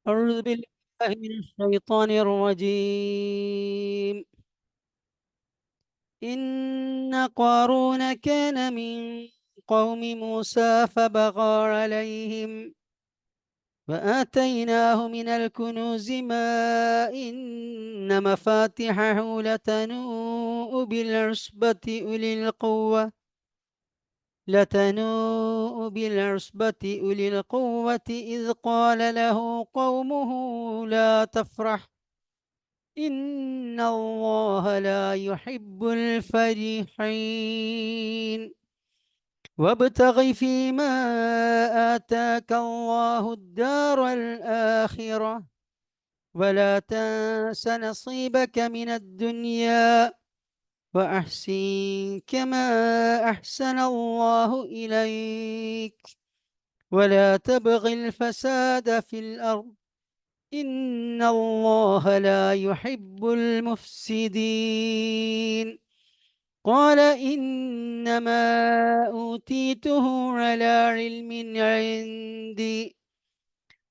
أعوذ بالله من الشيطان الرجيم. إن قارون كان من قوم موسى فبغى عليهم وآتيناه من الكنوز ما إن مفاتحه لتنوء بالعصبة أولي القوة إذ قال له قومه لا تفرح إن الله لا يحب الفرحين وابتغ فيما آتاك الله الدار الآخرة ولا تنس نصيبك من الدنيا وأحسن كما أحسن الله إليك ولا تبغ الفساد في الأرض إن الله لا يحب المفسدين قال إنما أوتيته على علم عندي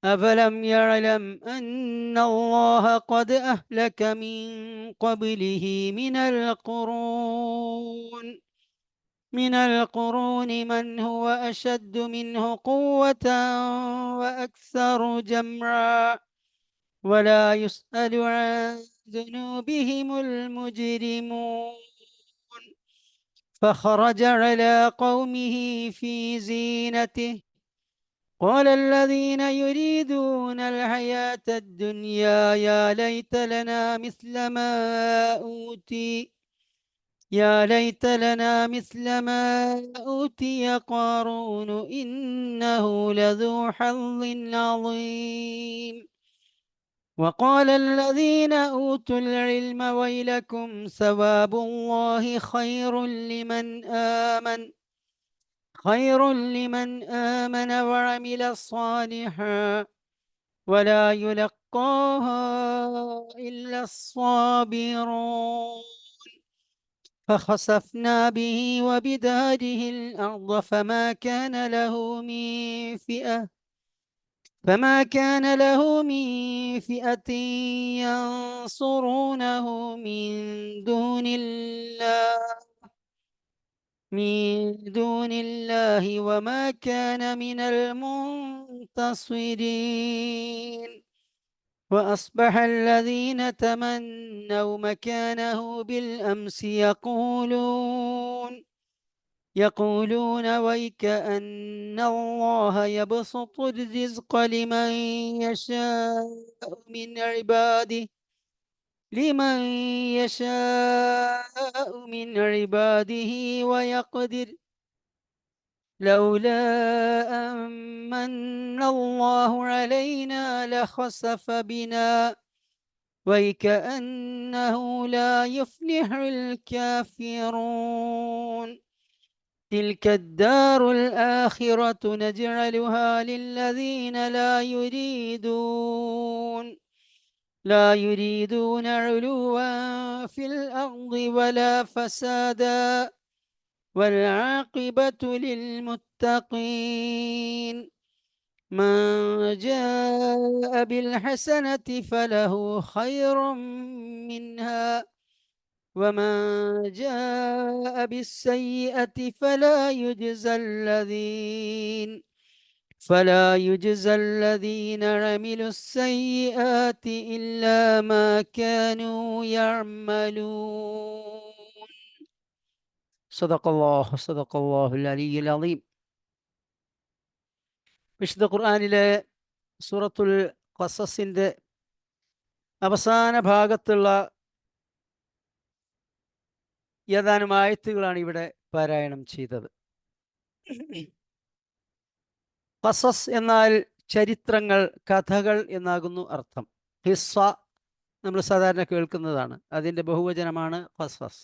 أفلم يعلم أن الله قد أهلك من قبله من القرون من هو أشد منه قوة وأكثر جمعا ولا يسأل عن ذنوبهم المجرمون فخرج على قومه في زينته قال الذين يريدون الحياة الدنيا يا ليت لنا مثل ما أوتي قارون إنه لذو حظ عظيم وقال الذين أوتوا العلم ويلكم ثواب الله خير لمن آمن وعمل صالحا ولا يلقاها إلا الصابرون فخسفنا به وبداره الأرض فما كان له من فئة ينصرونه من دون الله وما كان من المنتصرين وأصبح الذين تمنوا مكانه بالأمس يقولون ويك أن الله يبسط الرزق لمن يشاء من عباده ويقدر لولا أن الله علينا لخسف بنا ويكأنه لا يفلح الكافرون تلك الدار الآخرة نجعلها للذين لا يريدون علوا في الأرض ولا فسادا والعاقبة للمتقين من جاء بالحسنة فله خير منها ومن جاء بالسيئة فلا يجزى الذين عملوا السيئات إلا ما كانوا يعملون സദഖല്ലാഹുൽ അലിയ്യുൽ അളീം. വിശുദ്ധ ഖുർആനിലെ സൂറത്തുൽ ഖസസിന്റെ അവസാന ഭാഗത്തുള്ള ഏതാനും ആയത്തുകളാണ് ഇവിടെ പാരായണം ചെയ്തത്. ഖസസ് എന്നാൽ ചരിത്രങ്ങൾ, കഥകൾ എന്നാകുന്നു അർത്ഥം. ഖിസ്സ നമ്മൾ സാധാരണ കേൾക്കുന്നതാണ്, അതിൻ്റെ ബഹുവചനമാണ് ഖസസ്.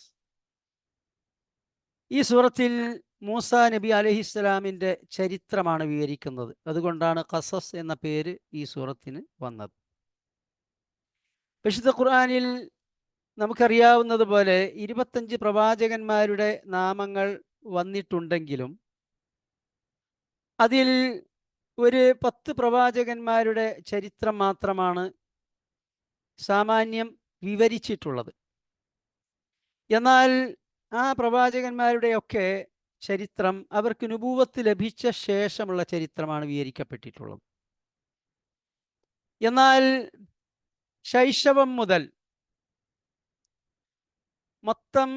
ഈ സൂറത്തിൽ മൂസാ നബി അലൈഹിസ്സലാമിൻ്റെ ചരിത്രമാണ് വിവരിക്കുന്നത്. അതുകൊണ്ടാണ് ഖസസ് എന്ന പേര് ഈ സൂറത്തിന് വന്നത്. വിശുദ്ധ ഖുർആനിൽ നമുക്കറിയാവുന്നത് പോലെ 25 പ്രവാചകന്മാരുടെ നാമങ്ങൾ വന്നിട്ടുണ്ടെങ്കിലും അതിൽ ഒരു 10 പ്രവാചകന്മാരുടെ ചരിത്രം മാത്രമാണ് സാമാന്യം വിവരിച്ചിട്ടുള്ളത്. എന്നാൽ ആ പ്രവാചകന്മാരുടെയൊക്കെ ചരിത്രം അവർക്ക് നുബൂവത്ത് ലഭിച്ച ശേഷമുള്ള ചരിത്രമാണ് വിവരിക്കപ്പെട്ടിട്ടുള്ളത്. എന്നാൽ ശൈശവം മുതൽ മൊത്തം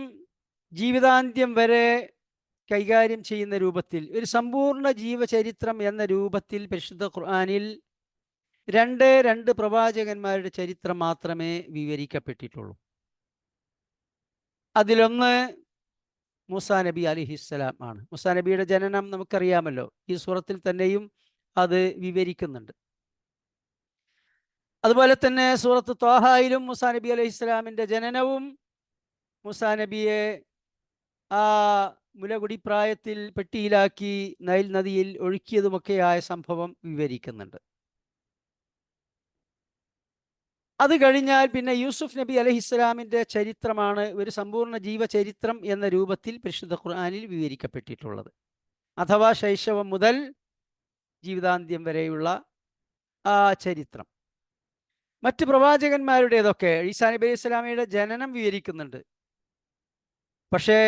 ജീവിതാന്ത്യം വരെ കൈകാര്യം ചെയ്യുന്ന രൂപത്തിൽ ഒരു സമ്പൂർണ്ണ ജീവചരിത്രം എന്ന രൂപത്തിൽ പരിശുദ്ധ ഖുർആനിൽ രണ്ട് പ്രവാചകന്മാരുടെ ചരിത്രം മാത്രമേ വിവരിക്കപ്പെട്ടിട്ടുള്ളൂ. അതിലൊന്ന് മൂസാ നബി അലൈഹിസ്സലാം ആണ്. മൂസാ നബിയുടെ ജനനം നമുക്കറിയാമല്ലോ, ഈ സൂറത്തിൽ തന്നെയും അത് വിവരിക്കുന്നുണ്ട്. അതുപോലെ തന്നെ സൂറത്ത് ത്വാഹയിലും മൂസാ നബി അലൈഹിസ്സലാമിൻ്റെ ജനനവും മൂസാ നബിയെ ആ മുലകുടി പ്രായത്തിൽ പെട്ടിയിലാക്കി നൈൽ നദിയിൽ ഒഴുക്കിയതുമൊക്കെയായ സംഭവം വിവരിക്കുന്നുണ്ട്. അത് കഴിഞ്ഞാൽ പിന്നെ യൂസുഫ് നബി അലൈഹിസ്സലാമിൻ്റെ ചരിത്രമാണ് ഒരു സമ്പൂർണ്ണ ജീവചരിത്രം എന്ന രൂപത്തിൽ പരിശുദ്ധ ഖുർആനിൽ വിവരിക്കപ്പെട്ടിട്ടുള്ളത്. അഥവാ ശൈശവം മുതൽ ജീവിതാന്ത്യം വരെയുള്ള ആ ചരിത്രം. മറ്റ് പ്രവാചകന്മാരുടേതൊക്കെ ഈസാ നബി അലൈഹി സ്വലാമയുടെ ജനനം വിവരിക്കുന്നുണ്ട്. പക്ഷേ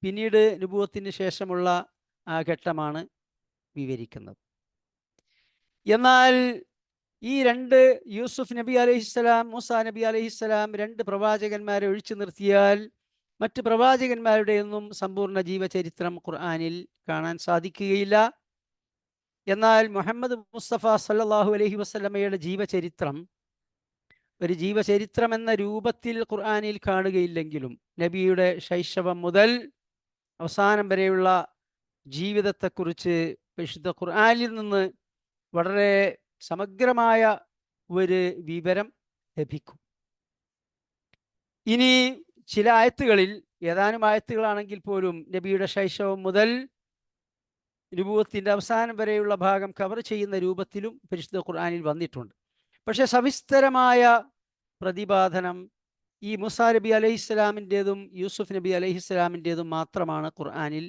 പിന്നീട് നുബുവത്തിന് ശേഷമുള്ള ആ ഘട്ടമാണ് വിവരിക്കുന്നത്. എന്നാൽ ഈ യൂസുഫ് നബി അലൈഹിസ്സലാം, മൂസാ നബി അലൈഹിസ്സലാം പ്രവാചകന്മാരെ ഒഴിച്ചു നിർത്തിയാൽ മറ്റ് പ്രവാചകന്മാരുടെ ഒന്നും സമ്പൂർണ്ണ ജീവചരിത്രം ഖുർആനിൽ കാണാൻ സാധിക്കുകയില്ല. എന്നാൽ മുഹമ്മദ് മുസ്തഫ സല്ലല്ലാഹു അലൈഹി വസല്ലമയുടെ ജീവചരിത്രം ഒരു ജീവചരിത്രം എന്ന രൂപത്തിൽ ഖുർആനിൽ കാണുകയില്ലെങ്കിലും നബിയുടെ ശൈശവം മുതൽ അവസാനം വരെയുള്ള ജീവിതത്തെക്കുറിച്ച് പരിശുദ്ധ ഖുർആനിൽ നിന്ന് വളരെ സമഗ്രമായ ഒരു വിവരം ലഭിക്കും. ഇനി ചില ആയത്തുകളിൽ, ഏതാനും ആയത്തുകളാണെങ്കിൽ പോലും നബിയുടെ ശൈശവം മുതൽ നുബുവത്തിൻ്റെ അവസാനം വരെയുള്ള ഭാഗം കവർ ചെയ്യുന്ന രൂപത്തിലും പരിശുദ്ധ ഖുർആനിൽ വന്നിട്ടുണ്ട്. പക്ഷെ സവിസ്തരമായ പ്രതിപാദനം ഈ മൂസാ നബി അലൈഹിസ്സലാമിൻ്റെതും യൂസുഫ് നബി അലൈഹിസ്സലാമിൻ്റെതും മാത്രമാണ് ഖുർആനിൽ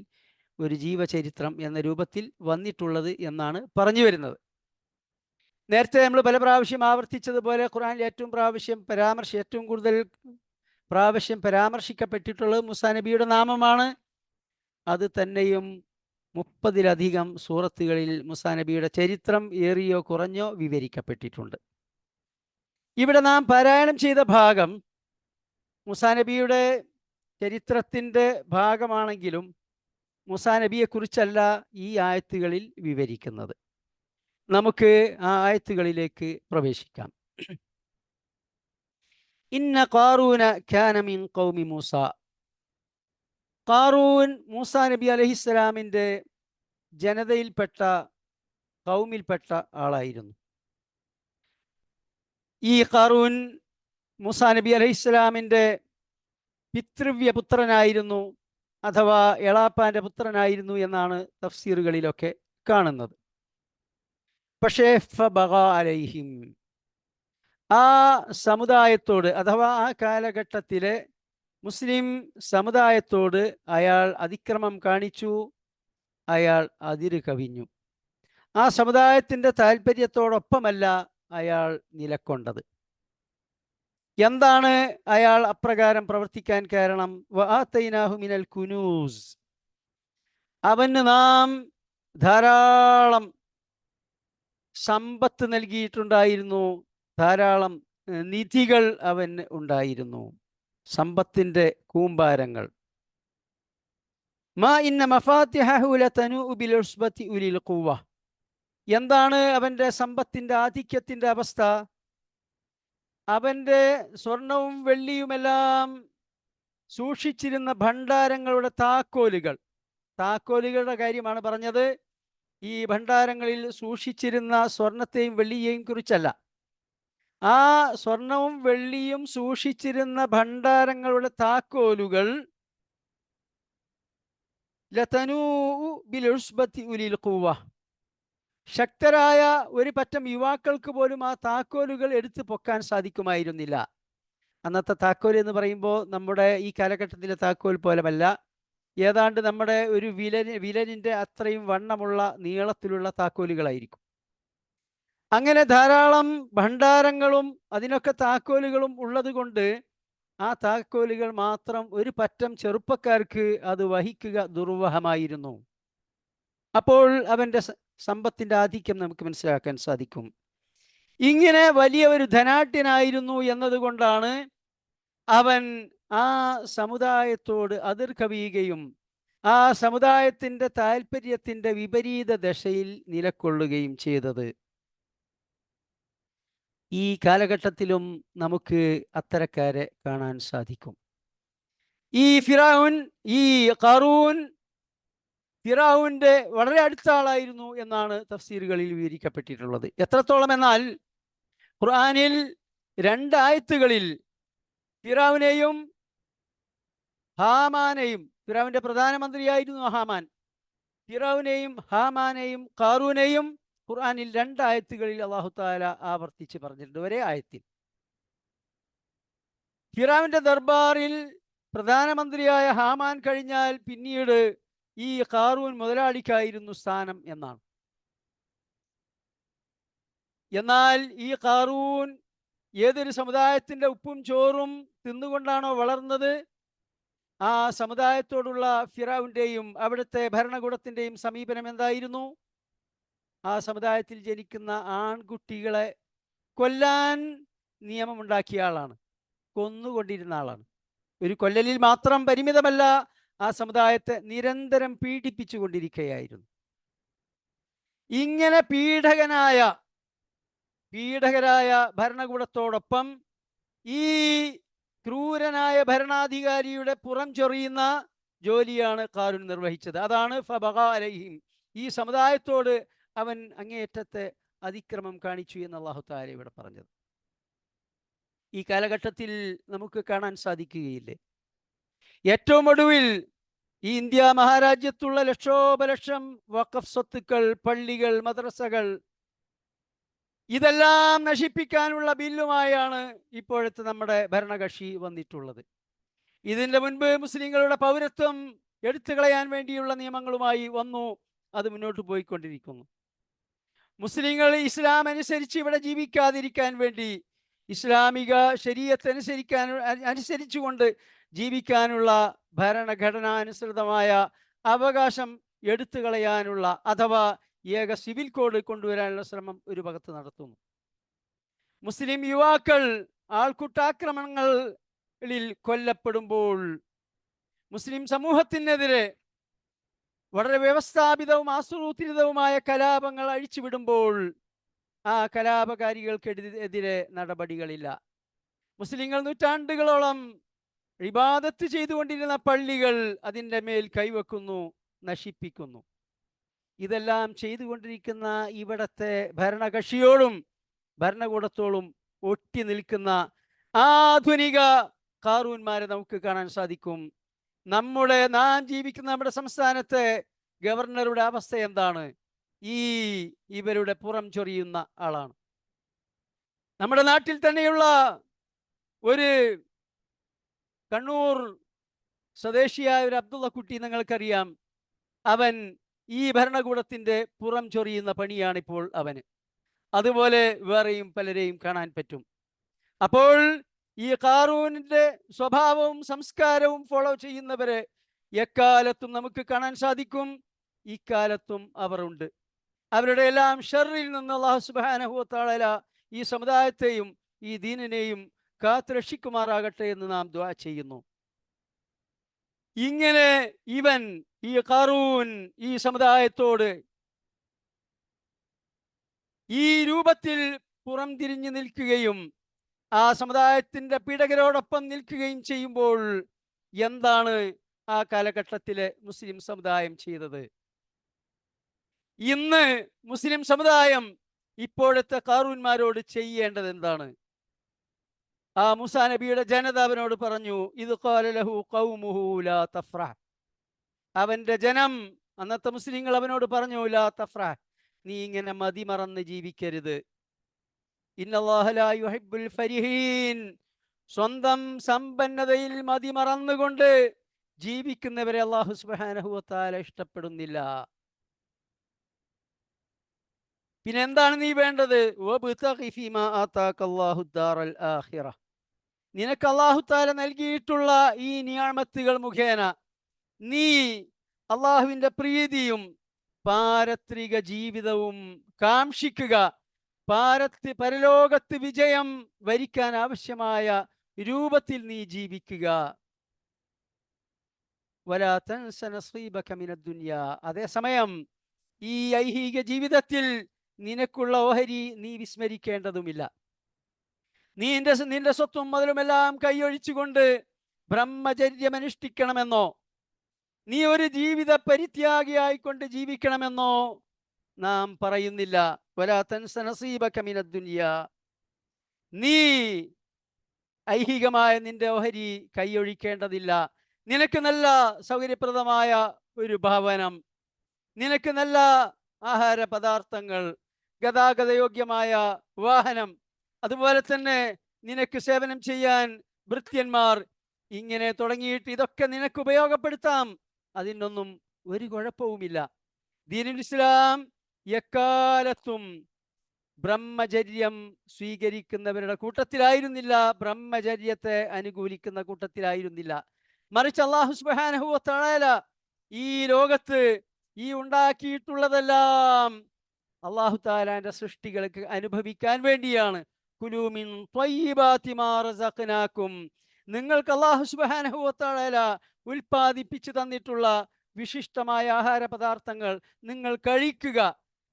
ഒരു ജീവചരിത്രം എന്ന രൂപത്തിൽ വന്നിട്ടുള്ളത് എന്നാണ് പറഞ്ഞു വരുന്നത്. നേരത്തെ നമ്മൾ പല പ്രാവശ്യം ആവർത്തിച്ചതുപോലെ ഖുർആനിൽ ഏറ്റവും കൂടുതൽ പ്രാവശ്യം പരാമർശിക്കപ്പെട്ടിട്ടുള്ളത് മൂസാ നബിയുടെ നാമമാണ്. അത് തന്നെയും 30-ലധികം സൂറത്തുകളിൽ മൂസാ നബിയുടെ ചരിത്രം ഏറിയോ കുറഞ്ഞോ വിവരിക്കപ്പെട്ടിട്ടുണ്ട്. ഇവിടെ നാം പാരായണം ചെയ്ത ഭാഗം മൂസാ നബിയുടെ ചരിത്രത്തിൻ്റെ ഭാഗമാണെങ്കിലും മൂസാ നബിയെക്കുറിച്ചല്ല ഈ ആയത്തുകളിൽ വിവരിക്കുന്നത്. നമുക്ക് ആ ആയത്തുകളിലേക്ക് പ്രവേശിക്കാം. ഇന്ന ഖാറൂന കാന മിൻ ഖൗമി മൂസ. ഖാറൂൻ മൂസാ നബി അലൈഹിസ്സലാമിൻ്റെ ജനതയിൽപ്പെട്ട ഖൗമിൽപ്പെട്ട ആളായിരുന്നു. ഈ ഖാറൂൻ മൂസാ നബി അലൈഹിസ്സലാമിൻ്റെ പിതൃവ്യ പുത്രനായിരുന്നു, അഥവാ എളാപ്പാൻ്റെ പുത്രനായിരുന്നു എന്നാണ് തഫ്സീറുകളിലൊക്കെ കാണുന്നത്. പക്ഷേ ഫബഗ അലൈഹിം, ആ സമുദായത്തോട് അഥവാ ആ കാലഘട്ടത്തിലെ മുസ്ലിം സമുദായത്തോട് അയാൾ അതിക്രമം കാണിച്ചു, അയാൾ അതിര് കവിഞ്ഞു. ആ സമുദായത്തിൻ്റെ താല്പര്യത്തോടൊപ്പമല്ല അയാൾ നിലക്കൊണ്ടത്. എന്താണ് അയാൾ അപ്രകാരം പ്രവർത്തിക്കാൻ കാരണം? വആതൈനാഹു മിനൽ കുനൂസ്, അവന് നാം ധാരാളം സമ്പത്ത് നൽകിയിട്ടുണ്ടായിരുന്നു, ധാരാളം നിധികൾ അവന് ഉണ്ടായിരുന്നു, സമ്പത്തിൻ്റെ കൂമ്പാരങ്ങൾ. മാ ഇന്ന മഫാത്തിഹഹു ലതനൂഉ ബിൽ ഉസ്ബതി ഉലിൽ ഖുവ്വ. എന്താണ് അവൻ്റെ സമ്പത്തിൻ്റെ ആധിക്യത്തിൻ്റെ അവസ്ഥ? അവൻ്റെ സ്വർണവും വെള്ളിയുമെല്ലാം സൂക്ഷിച്ചിരുന്ന ഭണ്ഡാരങ്ങളുടെ താക്കോലുകളുടെ കാര്യമാണ് പറഞ്ഞത്. ഈ ഭണ്ഡാരങ്ങളിൽ സൂക്ഷിച്ചിരുന്ന സ്വർണത്തെയും വെള്ളിയെയും കുറിച്ചല്ല. ആ സ്വർണവും വെള്ളിയും സൂക്ഷിച്ചിരുന്ന ഭണ്ഡാരങ്ങളുടെ താക്കോലുകൾ ലതനൂഉ ബിൽ ഉസ്ബതി ഉലിൽ ഖുവ്വ, ശക്തരായ ഒരു പറ്റം യുവാക്കൾക്ക് പോലും ആ താക്കോലുകൾ എടുത്തു പൊക്കാൻ സാധിക്കുമായിരുന്നില്ല. അന്നത്തെ താക്കോൽ എന്ന് പറയുമ്പോൾ നമ്മുടെ ഈ കാലഘട്ടത്തിലെ താക്കോൽ പോലെയല്ല, ഏതാണ്ട് നമ്മുടെ ഒരു വിരലിൻ്റെ അത്രയും വണ്ണമുള്ള നീളത്തിലുള്ള താക്കോലുകളായിരിക്കും. അങ്ങനെ ധാരാളം ഭണ്ഡാരങ്ങളും അതിനൊക്കെ താക്കോലുകളും ഉള്ളത് കൊണ്ട് ആ താക്കോലുകൾ മാത്രം ഒരു പറ്റം ചെറുപ്പക്കാർക്ക് അത് വഹിക്കുക ദുർവഹമായിരുന്നു. അപ്പോൾ അവൻ്റെ സമ്പത്തിൻ്റെ ആധിക്യം നമുക്ക് മനസ്സിലാക്കാൻ സാധിക്കും. ഇങ്ങനെ വലിയ ഒരു ധനാഢ്യനായിരുന്നു എന്നതുകൊണ്ടാണ് അവൻ ആ സമുദായത്തോട് അതിർ കവിയുകയും ആ സമുദായത്തിൻ്റെ താല്പര്യത്തിൻ്റെ വിപരീത ദശയിൽ നിലകൊള്ളുകയും ചെയ്തത്. ഈ കാലഘട്ടത്തിലും നമുക്ക് അത്തരക്കാരെ കാണാൻ സാധിക്കും. ഈ ഫിറഔൻ, ഈ ഖാറൂൻ ഫിറഔന്റെ വളരെ അടുത്ത ആളായിരുന്നു എന്നാണ് തഫ്സീറുകളിൽ വിവരിക്കപ്പെട്ടിട്ടുള്ളത്. എത്രത്തോളം എന്നാൽ ഖുർആനിൽ 2 ആയത്തുകളിൽ ഫിറഔനെയും ഹാമാനെയും, ഫിറൗന്റെ പ്രധാനമന്ത്രിയായിരുന്നു ഹാമാൻ, ഫിറൗനെയും ഹാമാനെയും ഖാറൂനെയും ഖുർആനിൽ 2 ആയത്തുകളിൽ അല്ലാഹു തആല ആവർത്തിച്ച് പറഞ്ഞിട്ടുണ്ട്. ഒരേ ആയത്തിൽ ഫിറൗന്റെ ദർബാറിൽ പ്രധാനമന്ത്രിയായ ഹാമാൻ കഴിഞ്ഞാൽ പിന്നീട് ഈ ഖാറൂൻ മുതലാളിക്കായിരുന്നു സ്ഥാനം എന്നാണ്. എന്നാൽ ഈ ഖാറൂൻ ഏതൊരു സമുദായത്തിന്റെ ഉപ്പും ചോറും തിന്നുകൊണ്ടാണോ വളർന്നത്, ആ സമുദായത്തോടുള്ള ഫിറൗന്റെയും അവിടുത്തെ ഭരണകൂടത്തിന്റെയും സമീപനം എന്തായിരുന്നു? ആ സമുദായത്തിൽ ജനിക്കുന്ന ആൺകുട്ടികളെ കൊല്ലാൻ നിയമമുണ്ടാക്കിയ ആളാണ്, കൊന്നുകൊണ്ടിരുന്ന ആളാണ്. ഒരു കൊല്ലലിൽ മാത്രം പരിമിതമല്ല, ആ സമുദായത്തെ നിരന്തരം പീഡിപ്പിച്ചു കൊണ്ടിരിക്കുകയായിരുന്നു. ഇങ്ങനെ പീഡകരായ ഭരണകൂടത്തോടൊപ്പം ഈ ക്രൂരനായ ഭരണാധികാരിയുടെ പുറം ചൊറിയുന്ന ജോലിയാണ് ഖാറൂൻ നിർവഹിച്ചത്. അതാണ് ഫബഗാ അലൈഹിം, ഈ സമുദായത്തോട് അവൻ അങ്ങേയറ്റത്തെ അതിക്രമം കാണിച്ചു എന്ന് അല്ലാഹു തആല ഇവിടെ പറഞ്ഞത്. ഈ കാലഘട്ടത്തിൽ നമുക്ക് കാണാൻ സാധിക്കുകയില്ലേ? ഏറ്റവും ഒടുവിൽ ഈ ഇന്ത്യ മഹാരാജ്യത്തുള്ള ലക്ഷോപലക്ഷം വഖഫ് സ്വത്തുക്കൾ, പള്ളികൾ, മദ്രസകൾ, ഇതെല്ലാം നശിപ്പിക്കാനുള്ള ബില്ലുമായാണ് ഇപ്പോഴത്തെ നമ്മുടെ ഭരണകക്ഷി വന്നിട്ടുള്ളത്. ഇതിൻ്റെ മുൻപ് മുസ്ലിങ്ങളുടെ പൗരത്വം എടുത്തു കളയാൻ വേണ്ടിയുള്ള നിയമങ്ങളുമായി വന്നു. അത് മുന്നോട്ട് പോയിക്കൊണ്ടിരിക്കുന്നു. മുസ്ലിങ്ങൾ ഇസ്ലാം അനുസരിച്ച് ഇവിടെ ജീവിക്കാതിരിക്കാൻ വേണ്ടി ഇസ്ലാമിക ശരീഅത്ത് അനുസരിച്ചുകൊണ്ട് ജീവിക്കാനുള്ള ഭരണഘടനാനുസൃതമായ അവകാശം എടുത്തു കളയാനുള്ള അഥവാ ഏക സിവിൽ കോഡ് കൊണ്ടുവരാനുള്ള ശ്രമം ഒരു ഭാഗത്ത് നടത്തുന്നു. മുസ്ലിം യുവാക്കൾ ആൾക്കൂട്ടാക്രമണങ്ങളിൽ കൊല്ലപ്പെടുമ്പോൾ, മുസ്ലിം സമൂഹത്തിനെതിരെ വളരെ വ്യവസ്ഥാപിതവും ആസൂത്രിതവുമായ കലാപങ്ങൾ അഴിച്ചുവിടുമ്പോൾ ആ കലാപകാരികൾക്കെതിരെ നടപടികളില്ല. മുസ്ലിങ്ങൾ നൂറ്റാണ്ടുകളോളം ഇബാദത്ത് ചെയ്തുകൊണ്ടിരുന്ന പള്ളികൾ അതിൻ്റെ മേൽ കൈവെക്കുന്നു, നശിപ്പിക്കുന്നു. ഇതെല്ലാം ചെയ്തുകൊണ്ടിരിക്കുന്ന ഇവിടത്തെ ഭരണകക്ഷിയോടും ഭരണകൂടത്തോടും ഒട്ടി നിൽക്കുന്ന ആധുനിക ഖാറൂന്മാരെ നമുക്ക് കാണാൻ സാധിക്കും. നാം ജീവിക്കുന്ന നമ്മുടെ സംസ്ഥാനത്തെ ഗവർണറുടെ അവസ്ഥ എന്താണ്? ഇവരുടെ പുറം ചൊറിയുന്ന ആളാണ്. നമ്മുടെ നാട്ടിൽ തന്നെയുള്ള ഒരു കണ്ണൂർ സ്വദേശിയായ ഒരു അബ്ദുള്ള കുട്ടി നിങ്ങൾക്കറിയാം. അവൻ ഈ ഭരണകൂടത്തിൻ്റെ പുറം ചൊറിയുന്ന പണിയാണിപ്പോൾ അവന്. അതുപോലെ വേറെയും പലരെയും കാണാൻ പറ്റും. അപ്പോൾ ഈ ഖാറൂനിൻ്റെ സ്വഭാവവും സംസ്കാരവും ഫോളോ ചെയ്യുന്നവരെ എക്കാലത്തും നമുക്ക് കാണാൻ സാധിക്കും. ഇക്കാലത്തും അവർ ഉണ്ട്. അവരുടെ എല്ലാം ഷർറിൽ നിന്ന് അല്ലാഹു സുബ്ഹാനഹു വ തആല ഈ സമുദായത്തെയും ഈ ദീനിനെയും കാത്തുരക്ഷിക്കുമാറാകട്ടെ എന്ന് നാം ദുആ ചെയ്യുന്നു. ഇങ്ങനെ ഈ ഖാറൂൻ ഈ സമുദായത്തോട് ഈ രൂപത്തിൽ പുറം തിരിഞ്ഞു നിൽക്കുകയും ആ സമുദായത്തിൻ്റെ പീഡകരോടൊപ്പം നിൽക്കുകയും ചെയ്യുമ്പോൾ എന്താണ് ആ കാലഘട്ടത്തിലെ മുസ്ലിം സമുദായം ചെയ്തത്? ഇന്ന് മുസ്ലിം സമുദായം ഇപ്പോഴത്തെ ഖാറൂന്മാരോട് ചെയ്യേണ്ടത് എന്താണ്? ആ മൂസാ നബിയുടെ ജനത അവനോട് പറഞ്ഞു, ഇത് ഖാല ലഹു ഖൗമുഹു ലാ തഫ്റഹ്. അവന്റെ ജനം, അന്നത്തെ മുസ്ലിങ്ങൾ അവനോട് പറഞ്ഞു, ലാ തഫ്റഹ്, നീ ഇങ്ങനെ മതിമറന്ന് ജീവിക്കരുത്. ഇന്നല്ലാഹ ലാ യുഹിബ്ബുൽ ഫരിഹീൻ, സ്വന്തം സമ്പന്നതയിൽ മതിമറന്നുകൊണ്ട് ജീവിക്കുന്നവരെ അല്ലാഹു സുബ്ഹാനഹു വ തആല ഇഷ്ടപ്പെടുന്നില്ല. പിന്നെ എന്താണ് നീ വേണ്ടത്? നിനക്ക് അല്ലാഹു തആല നൽകിയിട്ടുള്ള ഈ നിഅമത്തുകൾ മുഖേന നീ അള്ളാഹുവിന്റെ പ്രീതിയും പാരത്രിക ജീവിതവും കാംക്ഷിക്കുക. പരലോകത്ത് വിജയം വരിക്കാൻ ആവശ്യമായ രൂപത്തിൽ നീ ജീവിക്കുക. വലാ തൻസ നസീബക മിനദ് ദുനിയാ, അതേസമയം ഈ ഐഹിക ജീവിതത്തിൽ നിനക്കുള്ള ഓഹരി നീ വിസ്മരിക്കേണ്ടതുമില്ല. നീ നിന്റെ സ്വത്തും മുതലുമെല്ലാം കൈയൊഴിച്ചുകൊണ്ട് ബ്രഹ്മചര്യം അനുഷ്ഠിക്കണമെന്നോ നീ ഒരു ജീവിത പരിത്യാഗിയായിക്കൊണ്ട് ജീവിക്കണമെന്നോ നാം പറയുന്നില്ല. വലാ തൻസ നസീബക മിനദ് ദുനിയാ, നീ ഐഹികമായ നിന്റെ ഓഹരി കൈയൊഴിക്കേണ്ടതില്ല. നിനക്ക് നല്ല സൗകര്യപ്രദമായ ഒരു ഭവനം, നിനക്ക് നല്ല ആഹാര പദാർത്ഥങ്ങൾ, ഗതാഗതയോഗ്യമായ വാഹനം, അതുപോലെ തന്നെ നിനക്ക് സേവനം ചെയ്യാൻ ഭൃത്യന്മാർ, ഇങ്ങനെ തുടങ്ങിയിട്ട് ഇതൊക്കെ നിനക്ക് ഉപയോഗപ്പെടുത്താം. അതിനൊന്നും ഒരു കുഴപ്പവുമില്ല. ദീനുൽ ഇസ്ലാം എക്കാലത്തും ബ്രഹ്മചര്യം സ്വീകരിക്കുന്നവരുടെ കൂട്ടത്തിലായിരുന്നില്ല, ബ്രഹ്മചര്യത്തെ അനുകൂലിക്കുന്ന കൂട്ടത്തിലായിരുന്നില്ല. മറിച്ച് അല്ലാഹു സുബ്ഹാനഹു വ തആല ഈ ലോകത്ത് ഈ ഉണ്ടാക്കിയിട്ടുള്ളതെല്ലാം അല്ലാഹു തആലാന്റെ സൃഷ്ടികൾക്ക് അനുഭവിക്കാൻ വേണ്ടിയാണ്. കുലൂ മിൻ ത്വയ്യിബാതി മാ റസഖ്നാകും, നിങ്ങൾക്ക് അല്ലാഹു സുബ്ഹാനഹു വ തആല ഉൽപ്പാദിപ്പിച്ചു തന്നിട്ടുള്ള വിശിഷ്ടമായ ആഹാര പദാർത്ഥങ്ങൾ നിങ്ങൾ കഴിക്കുക,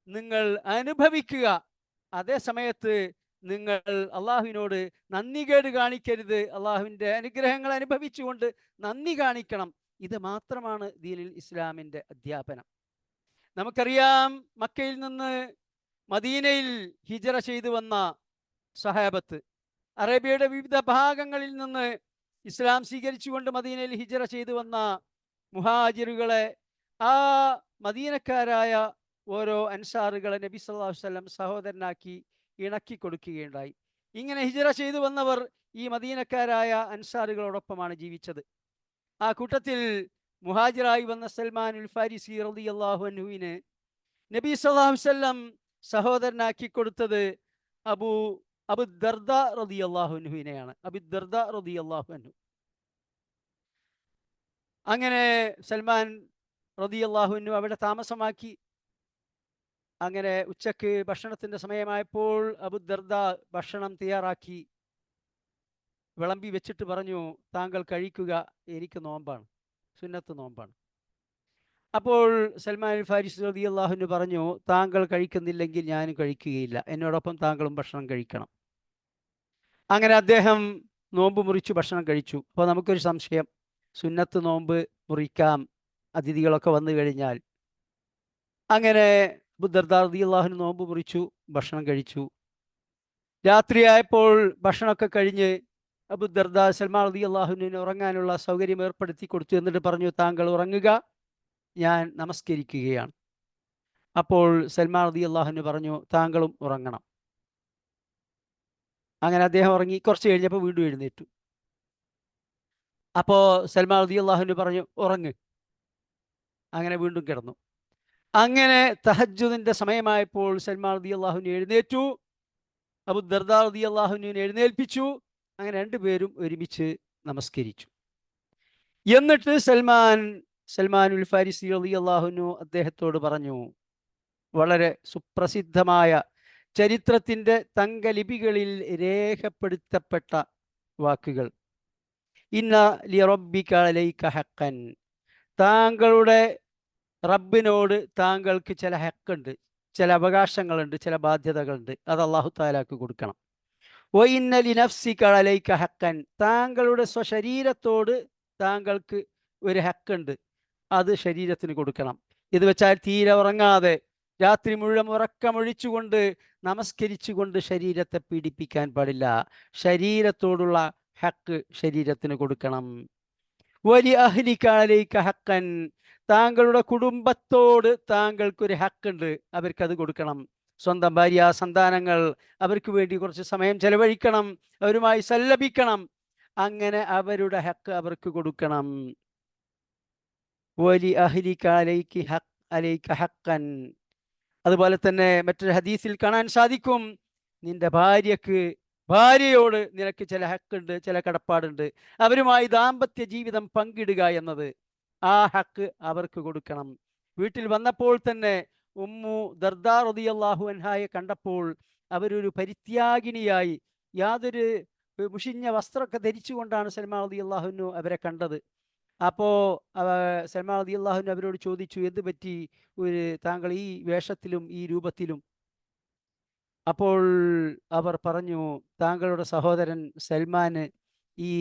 നിങ്ങൾ അനുഭവിക്കുക. അതേ സമയത്ത് നിങ്ങൾ അള്ളാഹുവിനോട് നന്ദികേട് കാണിക്കരുത്. അള്ളാഹുവിൻ്റെ അനുഗ്രഹങ്ങൾ അനുഭവിച്ചുകൊണ്ട് നന്ദി കാണിക്കണം. ഇത് മാത്രമാണ് ദീനുൽ ഇസ്ലാമിൻ്റെ അധ്യാപനം. നമുക്കറിയാം, മക്കയിൽ നിന്ന് മദീനയിൽ ഹിജറ ചെയ്തു വന്ന സഹാബത്ത്, അറേബ്യയുടെ വിവിധ ഭാഗങ്ങളിൽ നിന്ന് ഇസ്ലാം സ്വീകരിച്ചുകൊണ്ട് മദീനയിൽ ഹിജറ ചെയ്തു വന്ന മുഹാജിറുകളെ, ആ മദീനക്കാരായ ഓരോ അൻസാറുകളെ നബി സല്ലല്ലാഹു അലൈഹി വസല്ലം സഹോദരനാക്കി ഇണക്കി കൊടുക്കുകയുണ്ടായി. ഇങ്ങനെ ഹിജറ ചെയ്തു വന്നവർ ഈ മദീനക്കാരായ അൻസാറുകളോടൊപ്പമാണ് ജീവിച്ചത്. ആ കൂട്ടത്തിൽ മുഹാജിറായി വന്ന സൽമാനുൽ ഫാരിസി റളിയല്ലാഹു അൻഹുവിന് നബി സല്ലല്ലാഹു അലൈഹി വസല്ലം സഹോദരനാക്കി കൊടുത്തത് അബു ദർദ റളിയല്ലാഹു അൻഹുവിനെയാണ്. അബു ദർദ റളിയല്ലാഹു അൻഹു. അങ്ങനെ സൽമാൻ റളിയല്ലാഹു അൻഹു അവിടെ താമസമാക്കി. അങ്ങനെ ഉച്ചക്ക് ഭക്ഷണത്തിന്റെ സമയമായപ്പോൾ അബു ദർദ ഭക്ഷണം തയ്യാറാക്കി വിളമ്പി വെച്ചിട്ട് പറഞ്ഞു, താങ്കൾ കഴിക്കുക, എനിക്ക് നോമ്പാണ്, സുന്നത്ത് നോമ്പാണ്. അപ്പോൾ സൽമാൻ ഫാരിസ് റളിയല്ലാഹു അൻഹു പറഞ്ഞു, താങ്കൾ കഴിക്കുന്നില്ലെങ്കിൽ ഞാനും കഴിക്കുകയില്ല, എന്നോടൊപ്പം താങ്കളും ഭക്ഷണം കഴിക്കണം. അങ്ങനെ അദ്ദേഹം നോമ്പ് മുറിച്ചു ഭക്ഷണം കഴിച്ചു. അപ്പോൾ നമുക്കൊരു സംശയം, സുന്നത്ത് നോമ്പ് മുറിക്കാം അതിഥികളൊക്കെ വന്നു കഴിഞ്ഞാൽ. അങ്ങനെ അബൂ ദർദാ റളിയല്ലാഹു അൻഹു നോമ്പ് മുറിച്ചു, ഭക്ഷണം കഴിച്ചു. രാത്രിയായപ്പോൾ ഭക്ഷണമൊക്കെ കഴിഞ്ഞ് അബൂ ദർദാ സൽമാൻ റളിയല്ലാഹു അൻഹുവിന് ഉറങ്ങാനുള്ള സൗകര്യം ഏർപ്പെടുത്തി കൊടുത്തു. എന്നിട്ട് പറഞ്ഞു, താങ്കൾ ഉറങ്ങുക, ഞാൻ നമസ്കരിക്കുകയാണ്. അപ്പോൾ സൽമാൻ റളിയല്ലാഹു അൻഹു പറഞ്ഞു, താങ്കളും ഉറങ്ങണം. അങ്ങനെ അദ്ദേഹം ഉറങ്ങി. കുറച്ച് കഴിഞ്ഞപ്പോൾ വീണ്ടും എഴുന്നേറ്റു. അപ്പോൾ സൽമാൻ റളിയല്ലാഹു അൻഹു പറഞ്ഞു, ഉറങ്ങ്. അങ്ങനെ വീണ്ടും കിടന്നു. അങ്ങനെ തഹജ്ജുദിന്റെ സമയമായപ്പോൾ സൽമാൻ റളിയല്ലാഹു അൻഹു എഴുന്നേറ്റു, അബൂ ദർദാ റളിയല്ലാഹു അൻഹുവിനെ എഴുന്നേൽപ്പിച്ചു. അങ്ങനെ രണ്ടുപേരും ഒരുമിച്ച് നമസ്കരിച്ചു. എന്നിട്ട് സൽമാനുൽ ഫാരിസി റളിയല്ലാഹു അൻഹു അദ്ദേഹത്തോട് പറഞ്ഞു, വളരെ സുപ്രസിദ്ധമായ ചരിത്രത്തിൻ്റെ തങ്കലിപികളിൽ രേഖപ്പെടുത്തപ്പെട്ട വാക്കുകൾ, ഇന്ന ലി റബ്ബിക അലൈക ഹഖൻ, താങ്കളുടെ റബ്ബിനോട് താങ്കൾക്ക് ചില ഹക്കുണ്ട്, ചില അവകാശങ്ങളുണ്ട്, ചില ബാധ്യതകളുണ്ട്. അത് അല്ലാഹു തആലാക്ക് കൊടുക്കണം. വ ഇന്ന ലി നഫ്സിക അലൈക ഹഖൻ, താങ്കളുടെ സ്വശരീരത്തോട് താങ്കൾക്ക് ഒരു ഹക്കുണ്ട്, അത് ശരീരത്തിന് കൊടുക്കണം. ഇത് വെച്ചാൽ തീരെ ഉറങ്ങാതെ രാത്രി മുഴുവൻ ഉറക്കമൊഴിച്ചുകൊണ്ട് നമസ്കരിച്ചുകൊണ്ട് ശരീരത്തെ പീഡിപ്പിക്കാൻ പാടില്ല. ശരീരത്തോടുള്ള ഹക്ക് ശരീരത്തിന് കൊടുക്കണം. വലി അഹ്ലിക അലൈക ഹഖൻ, താങ്കളുടെ കുടുംബത്തോട് താങ്കൾക്കൊരു ഹക്കുണ്ട്, അവർക്കത് കൊടുക്കണം. സ്വന്തം ഭാര്യ, സന്താനങ്ങൾ, അവർക്ക് വേണ്ടി കുറച്ച് സമയം ചെലവഴിക്കണം, അവരുമായി സല്ലപിക്കണം. അങ്ങനെ അവരുടെ ഹക്ക് അവർക്ക് കൊടുക്കണം. വലി അഹ്ലിക അലൈക ഹഖൻ, അതുപോലെ തന്നെ മറ്റൊരു ഹദീസിൽ കാണാൻ സാധിക്കും, നിന്റെ ഭാര്യയോട് നിനക്ക് ചില ഹക്കുണ്ട്, ചില കടപ്പാടുണ്ട്. അവരുമായി ദാമ്പത്യ ജീവിതം പങ്കിടുക എന്നത്, ആ ഹക്ക് അവർക്ക് കൊടുക്കണം. വീട്ടിൽ വന്നപ്പോൾ തന്നെ ഉമ്മു ദർദാ റളിയല്ലാഹു അൻഹായെ കണ്ടപ്പോൾ അവരൊരു പരിത്യാഗിനിയായി യാതൊരു മുഷിഞ്ഞ വസ്ത്രമൊക്കെ ധരിച്ചുകൊണ്ടാണ് സൽമാൻ റളിയല്ലാഹു അൻഹു അവരെ കണ്ടത്. അപ്പോൾ സൽമാൻ റളിയല്ലാഹു അൻഹു അവരോട് ചോദിച്ചു, എന്ത് പറ്റി താങ്കൾ ഈ വേഷത്തിലും ഈ രൂപത്തിലും? അപ്പോൾ അവർ പറഞ്ഞു, താങ്കളുടെ സഹോദരൻ സൽമാന് ഈ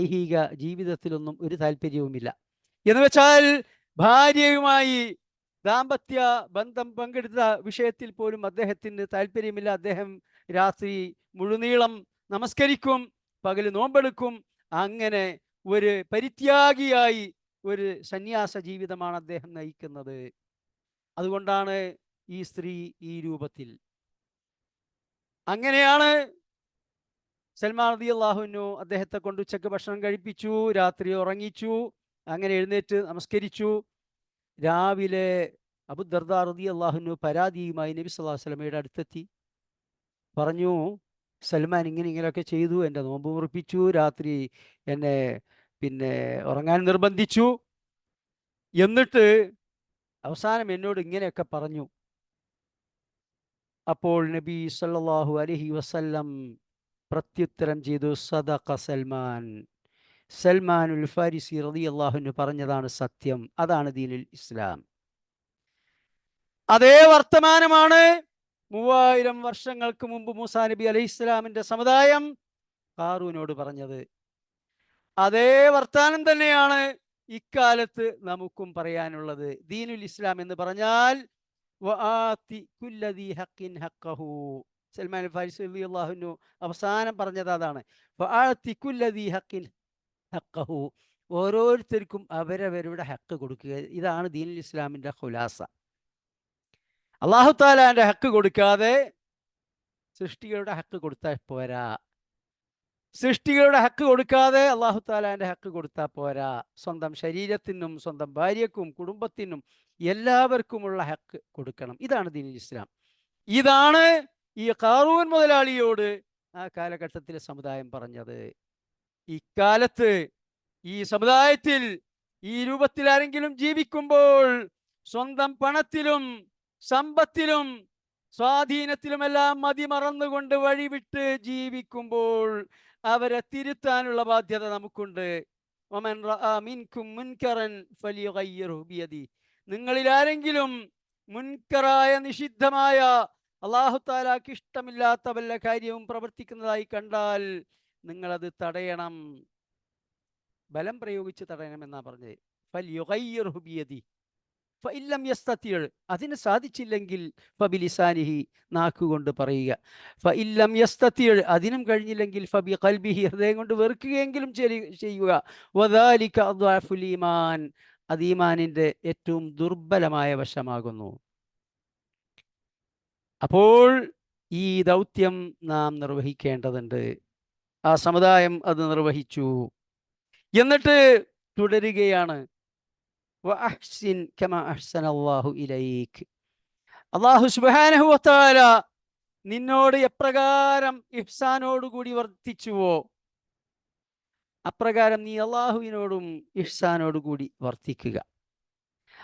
ഐഹിക ജീവിതത്തിലൊന്നും ഒരു താല്പര്യവുമില്ല. എന്ന് വെച്ചാൽ ഭാര്യയുമായി ദാമ്പത്യ ബന്ധം പങ്കെടുത്ത വിഷയത്തിൽ പോലും അദ്ദേഹത്തിന് താല്പര്യമില്ല. അദ്ദേഹം രാത്രി മുഴുനീളം നമസ്കരിക്കും, പകല് നോമ്പെടുക്കും. അങ്ങനെ ഒരു പരിത്യാഗിയായി ഒരു സന്യാസ ജീവിതമാണ് അദ്ദേഹം നയിക്കുന്നത്. അതുകൊണ്ടാണ് ഈ സ്ത്രീ ഈ രൂപത്തിൽ. അങ്ങനെയാണ് സൽമാൻ റളിയല്ലാഹു അൻഹു അദ്ദേഹത്തെ കൊണ്ട് ഉച്ചക്ക് ഭക്ഷണം കഴിപ്പിച്ചു, രാത്രി ഉറങ്ങിച്ചു, അങ്ങനെ എഴുന്നേറ്റ് നമസ്കരിച്ചു. രാവിലെ അബൂ ദർദാ റളിയല്ലാഹു അൻഹു പരാതിയുമായി നബി സല്ലല്ലാഹു അലൈഹി വസല്ലമയുടെ അടുത്തെത്തി. പറഞ്ഞു, സൽമാൻ ഇങ്ങനെയൊക്കെ ചെയ്തു, എൻ്റെ നോമ്പ് മുറിപ്പിച്ചു, രാത്രി എന്നെ ഉറങ്ങാൻ നിർബന്ധിച്ചു, എന്നിട്ട് അവസാനം എന്നോട് ഇങ്ങനെയൊക്കെ പറഞ്ഞു. അപ്പോൾ നബി സല്ലല്ലാഹു അലൈഹി വസല്ലം പ്രത്യുത്തരം ചെയ്തു, സദഖ സൽമാൻ, സൽമാനുൽ ഫാരിസി റളിയല്ലാഹു അൻഹു പറഞ്ഞതാണ് സത്യം, അതാണ് ദീനുൽ ഇസ്ലാം. അതേ വർത്തമാനമാണ് 3000 വർഷങ്ങൾക്ക് മുമ്പ് മൂസാ നബി അലൈഹി ഇസ്ലാമിന്റെ സമുദായം ഖാറൂനോട് പറഞ്ഞത്. അതേ വർത്താനം തന്നെയാണ് ഇക്കാലത്ത് നമുക്കും പറയാനുള്ളത്. ദീനുൽ ഇസ്ലാം എന്ന് പറഞ്ഞാൽ സൽമാൻ ഫാരിസി റളിയല്ലാഹു അൻഹു അവസാനം പറഞ്ഞത് അതാണ്. ഓരോരുത്തർക്കും അവരവരുടെ ഹക്ക് കൊടുക്കുക. ഇതാണ് ദീനുൽ ഇസ്ലാമിന്റെ ഖുലാസ. അല്ലാഹു തആലാന്റെ ഹക്ക് കൊടുക്കാതെ സൃഷ്ടികളുടെ ഹക്ക് കൊടുത്താൽ പോരാ. സൃഷ്ടികളുടെ ഹക്ക് കൊടുക്കാതെ അല്ലാഹു തആലാന്റെ ഹക്ക് കൊടുത്താൽ പോരാ. സ്വന്തം ശരീരത്തിനും സ്വന്തം ഭാര്യക്കും കുടുംബത്തിനും എല്ലാവർക്കുമുള്ള ഹക്ക് കൊടുക്കണം. ഇതാണ് ദീനുൽ ഇസ്ലാം. ഇതാണ് ഈ ഖാറൂൻ മുതലാളിയോട് ആ കാലഘട്ടത്തിലെ സമുദായം പറഞ്ഞത്. ഇക്കാലത്ത് ഈ സമുദായത്തിൽ ഈ രൂപത്തിൽ ആരെങ്കിലും ജീവിക്കുമ്പോൾ, സ്വന്തം പണത്തിലും സമ്പത്തിലും സ്വാധീനത്തിലുമെല്ലാം മതിമറന്നുകൊണ്ട് വഴിവിട്ട് ജീവിക്കുമ്പോൾ അവരെ തിരുത്താനുള്ള ബാധ്യത നമുക്കുണ്ട്. നിങ്ങളിൽ ആരെങ്കിലും മുൻകറായ, നിഷിദ്ധമായ, അല്ലാഹു തആലാക്ക് ഇഷ്ടമില്ലാത്ത വല്ല കാര്യവും പ്രവർത്തിക്കുന്നതായി കണ്ടാൽ നിങ്ങളത് തടയണം. ബലം പ്രയോഗിച്ച് തടയണം എന്നാ പറഞ്ഞത്. ഫൽയുഗയ്യിർഹു ബിയദി ഫഇല്ലം യസ്തതിഅ്, അതിന് സാധിച്ചില്ലെങ്കിൽ ഫബിലിസാനിഹി, നാക്കുകൊണ്ട് പറയുക. ഫഇല്ലം യസ്തതിഅ്, അതിനും കഴിഞ്ഞില്ലെങ്കിൽ ഫബിഖൽബിഹി, ഹൃദയം കൊണ്ട് വെറുക്കുകയെങ്കിലും ചെയ്യുക. വദാലിക അദ്വാഫുൽ ഈമാൻ, അത് ഈമാനിന്റെ ഏറ്റവും ദുർബലമായ വശമാകുന്നു. അപ്പോൾ ഈ ദൗത്യം നാം നിർവഹിക്കേണ്ടതുണ്ട്. ആ സമുദായം അത് നിർവഹിച്ചു. എന്നിട്ട് തുടരുകയാണ്, വഅഹ്സിൻ കമാ അഹ്സനല്ലാഹു ഇലൈക്, അല്ലാഹു സുബ്ഹാനഹു വ തആല നിന്നോട് എപ്രകാരം ഇഹ്സാനോടുകൂടി വർത്തിച്ചുവോ അപ്രകാരം നീ അള്ളാഹുവിനോടും ഇഹ്സാനോടുകൂടി വർത്തിക്കുക.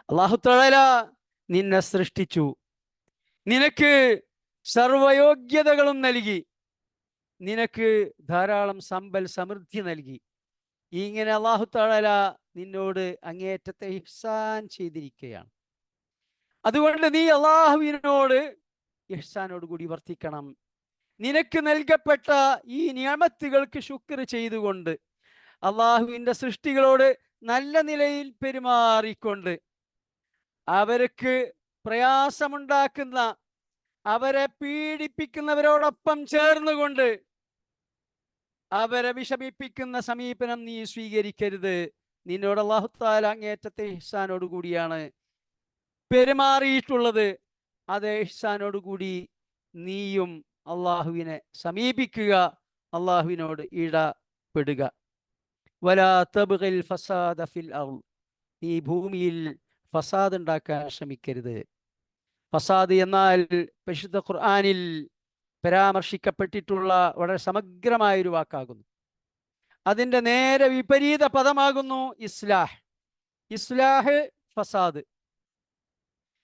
അല്ലാഹു തആല നിന്നെ സൃഷ്ടിച്ചു, നിനക്ക് സർവയോഗ്യതകളും നൽകി, നിനക്ക് ധാരാളം സമ്പൽ സമൃദ്ധി നൽകി. ഇങ്ങനെ അല്ലാഹു തആല നിന്നോട് അങ്ങേയറ്റത്തെ ഇഹ്സാൻ ചെയ്തിരിക്കുകയാണ്. അതുകൊണ്ട് നീ അള്ളാഹുവിനോട് ഇഹ്സാനോട് കൂടി വർത്തിക്കണം. നിനക്ക് നൽകപ്പെട്ട ഈ നിഅമത്തുകൾക്ക് ശുക്ർ ചെയ്തുകൊണ്ട്, അള്ളാഹുവിൻ്റെ സൃഷ്ടികളോട് നല്ല നിലയിൽ പെരുമാറിക്കൊണ്ട്, അവർക്ക് പ്രയാസമുണ്ടാക്കുന്ന, അവരെ പീഡിപ്പിക്കുന്നവരോടൊപ്പം ചേർന്നുകൊണ്ട് അവരെ വിഷമിപ്പിക്കുന്ന സമീപനം നീ സ്വീകരിക്കരുത്. നിന്നോട് അല്ലാഹു തആല അങ്ങേയറ്റത്തെ ഇഹ്സാനോട് കൂടിയാണ് പെരുമാറിയിട്ടുള്ളത്. അതേ ഇഹ്സാനോടുകൂടി നീയും അള്ളാഹുവിനെ സമീപിക്കുക, അള്ളാഹുവിനോട് ഇടപെടുക. വലാ തബ്ഗിൽ ഫസാദ ഫിൽ അർള്, നീ ഭൂമിയിൽ ഫസാദ് ഉണ്ടാക്കാൻ ശ്രമിക്കരുത്. ഫസാദ് എന്നാൽ പരിശുദ്ധ ഖുർആനിൽ പരാമർശിക്കപ്പെട്ടിട്ടുള്ള വളരെ സമഗ്രമായൊരു വാക്കാകുന്നു. അതിൻ്റെ നേരെ വിപരീത പദമാകുന്നു ഇസ്ലാഹ്. ഇസ്ലാഹ്, ഫസാദ്.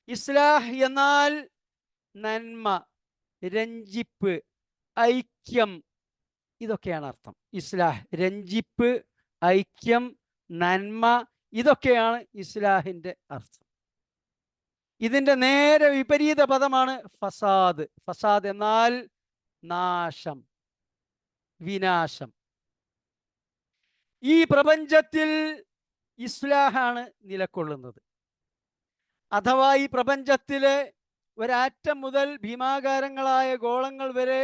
ഇസ്ലാഹ് എന്നാൽ നന്മ, രഞ്ജിപ്പ്, ഐക്യം, ഇതൊക്കെയാണ് അർത്ഥം. ഇസ്ലാഹ്, രഞ്ജിപ്പ്, ഐക്യം, നന്മ, ഇതൊക്കെയാണ് ഇസ്ലാഹിൻ്റെ അർത്ഥം. ഇതിൻ്റെ നേരെ വിപരീത പദമാണ് ഫസാദ്. ഫസാദ് എന്നാൽ നാശം, വിനാശം. ഈ പ്രപഞ്ചത്തിൽ ഇസ്ലാഹാണ് നിലകൊള്ളുന്നത്. അഥവാ ഈ പ്രപഞ്ചത്തിലെ ഒരാറ്റം മുതൽ ഭീമാകാരങ്ങളായ ഗോളങ്ങൾ വരെ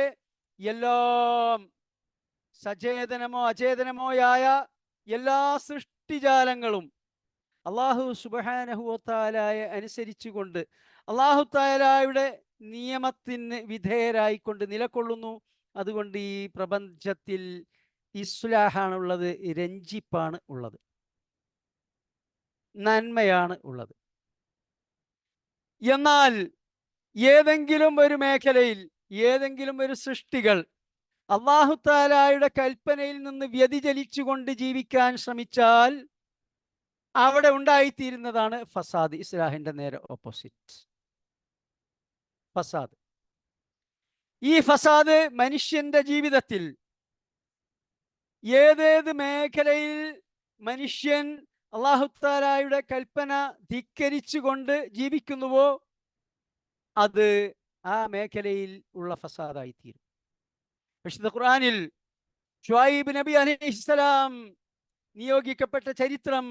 എല്ലാം സചേതനമോ അചേതനമോയായ എല്ലാ സൃഷ്ടിജാലങ്ങളും അള്ളാഹു സുബ്ഹാനഹു വ തആലയെ അനുസരിച്ചുകൊണ്ട് അള്ളാഹു തആലയുടെ നിയമത്തിന് വിധേയരായിക്കൊണ്ട് നിലകൊള്ളുന്നു. അതുകൊണ്ട് ഈ പ്രപഞ്ചത്തിൽ ഇസ്ലാഹാണുള്ളത്, രഞ്ജിപ്പാണ് ഉള്ളത്, നന്മയാണ് ഉള്ളത്. എന്നാൽ ഏതെങ്കിലും ഒരു മേഖലയിൽ ഏതെങ്കിലും ഒരു സൃഷ്ടികൾ അള്ളാഹു തആലയുടെ കൽപ്പനയിൽ നിന്ന് വ്യതിചലിച്ചുകൊണ്ട് ജീവിക്കാൻ ശ്രമിച്ചാൽ അവിടെ ഉണ്ടായിത്തീരുന്നതാണ് ഫസാദ്. ഇസ്ലാഹിന്റെ നേരെ ഓപ്പോസിറ്റ് ഫസാദ്. ഈ ഫസാദ് മനുഷ്യന്റെ ജീവിതത്തിൽ ഏതേത് മേഖലയിൽ മനുഷ്യൻ അള്ളാഹു തആലയുടെ കൽപ്പന ധിക്കരിച്ചുകൊണ്ട് ജീവിക്കുന്നുവോ അത് ആ മേഖലയിൽ ഉള്ള ഫസാദായിത്തീരും. വിശുദ്ധ ഖുർആനിൽ ശുഐബ് നബി അലൈഹിസ്സലാം നിയോഗിക്കപ്പെട്ട ചരിത്രം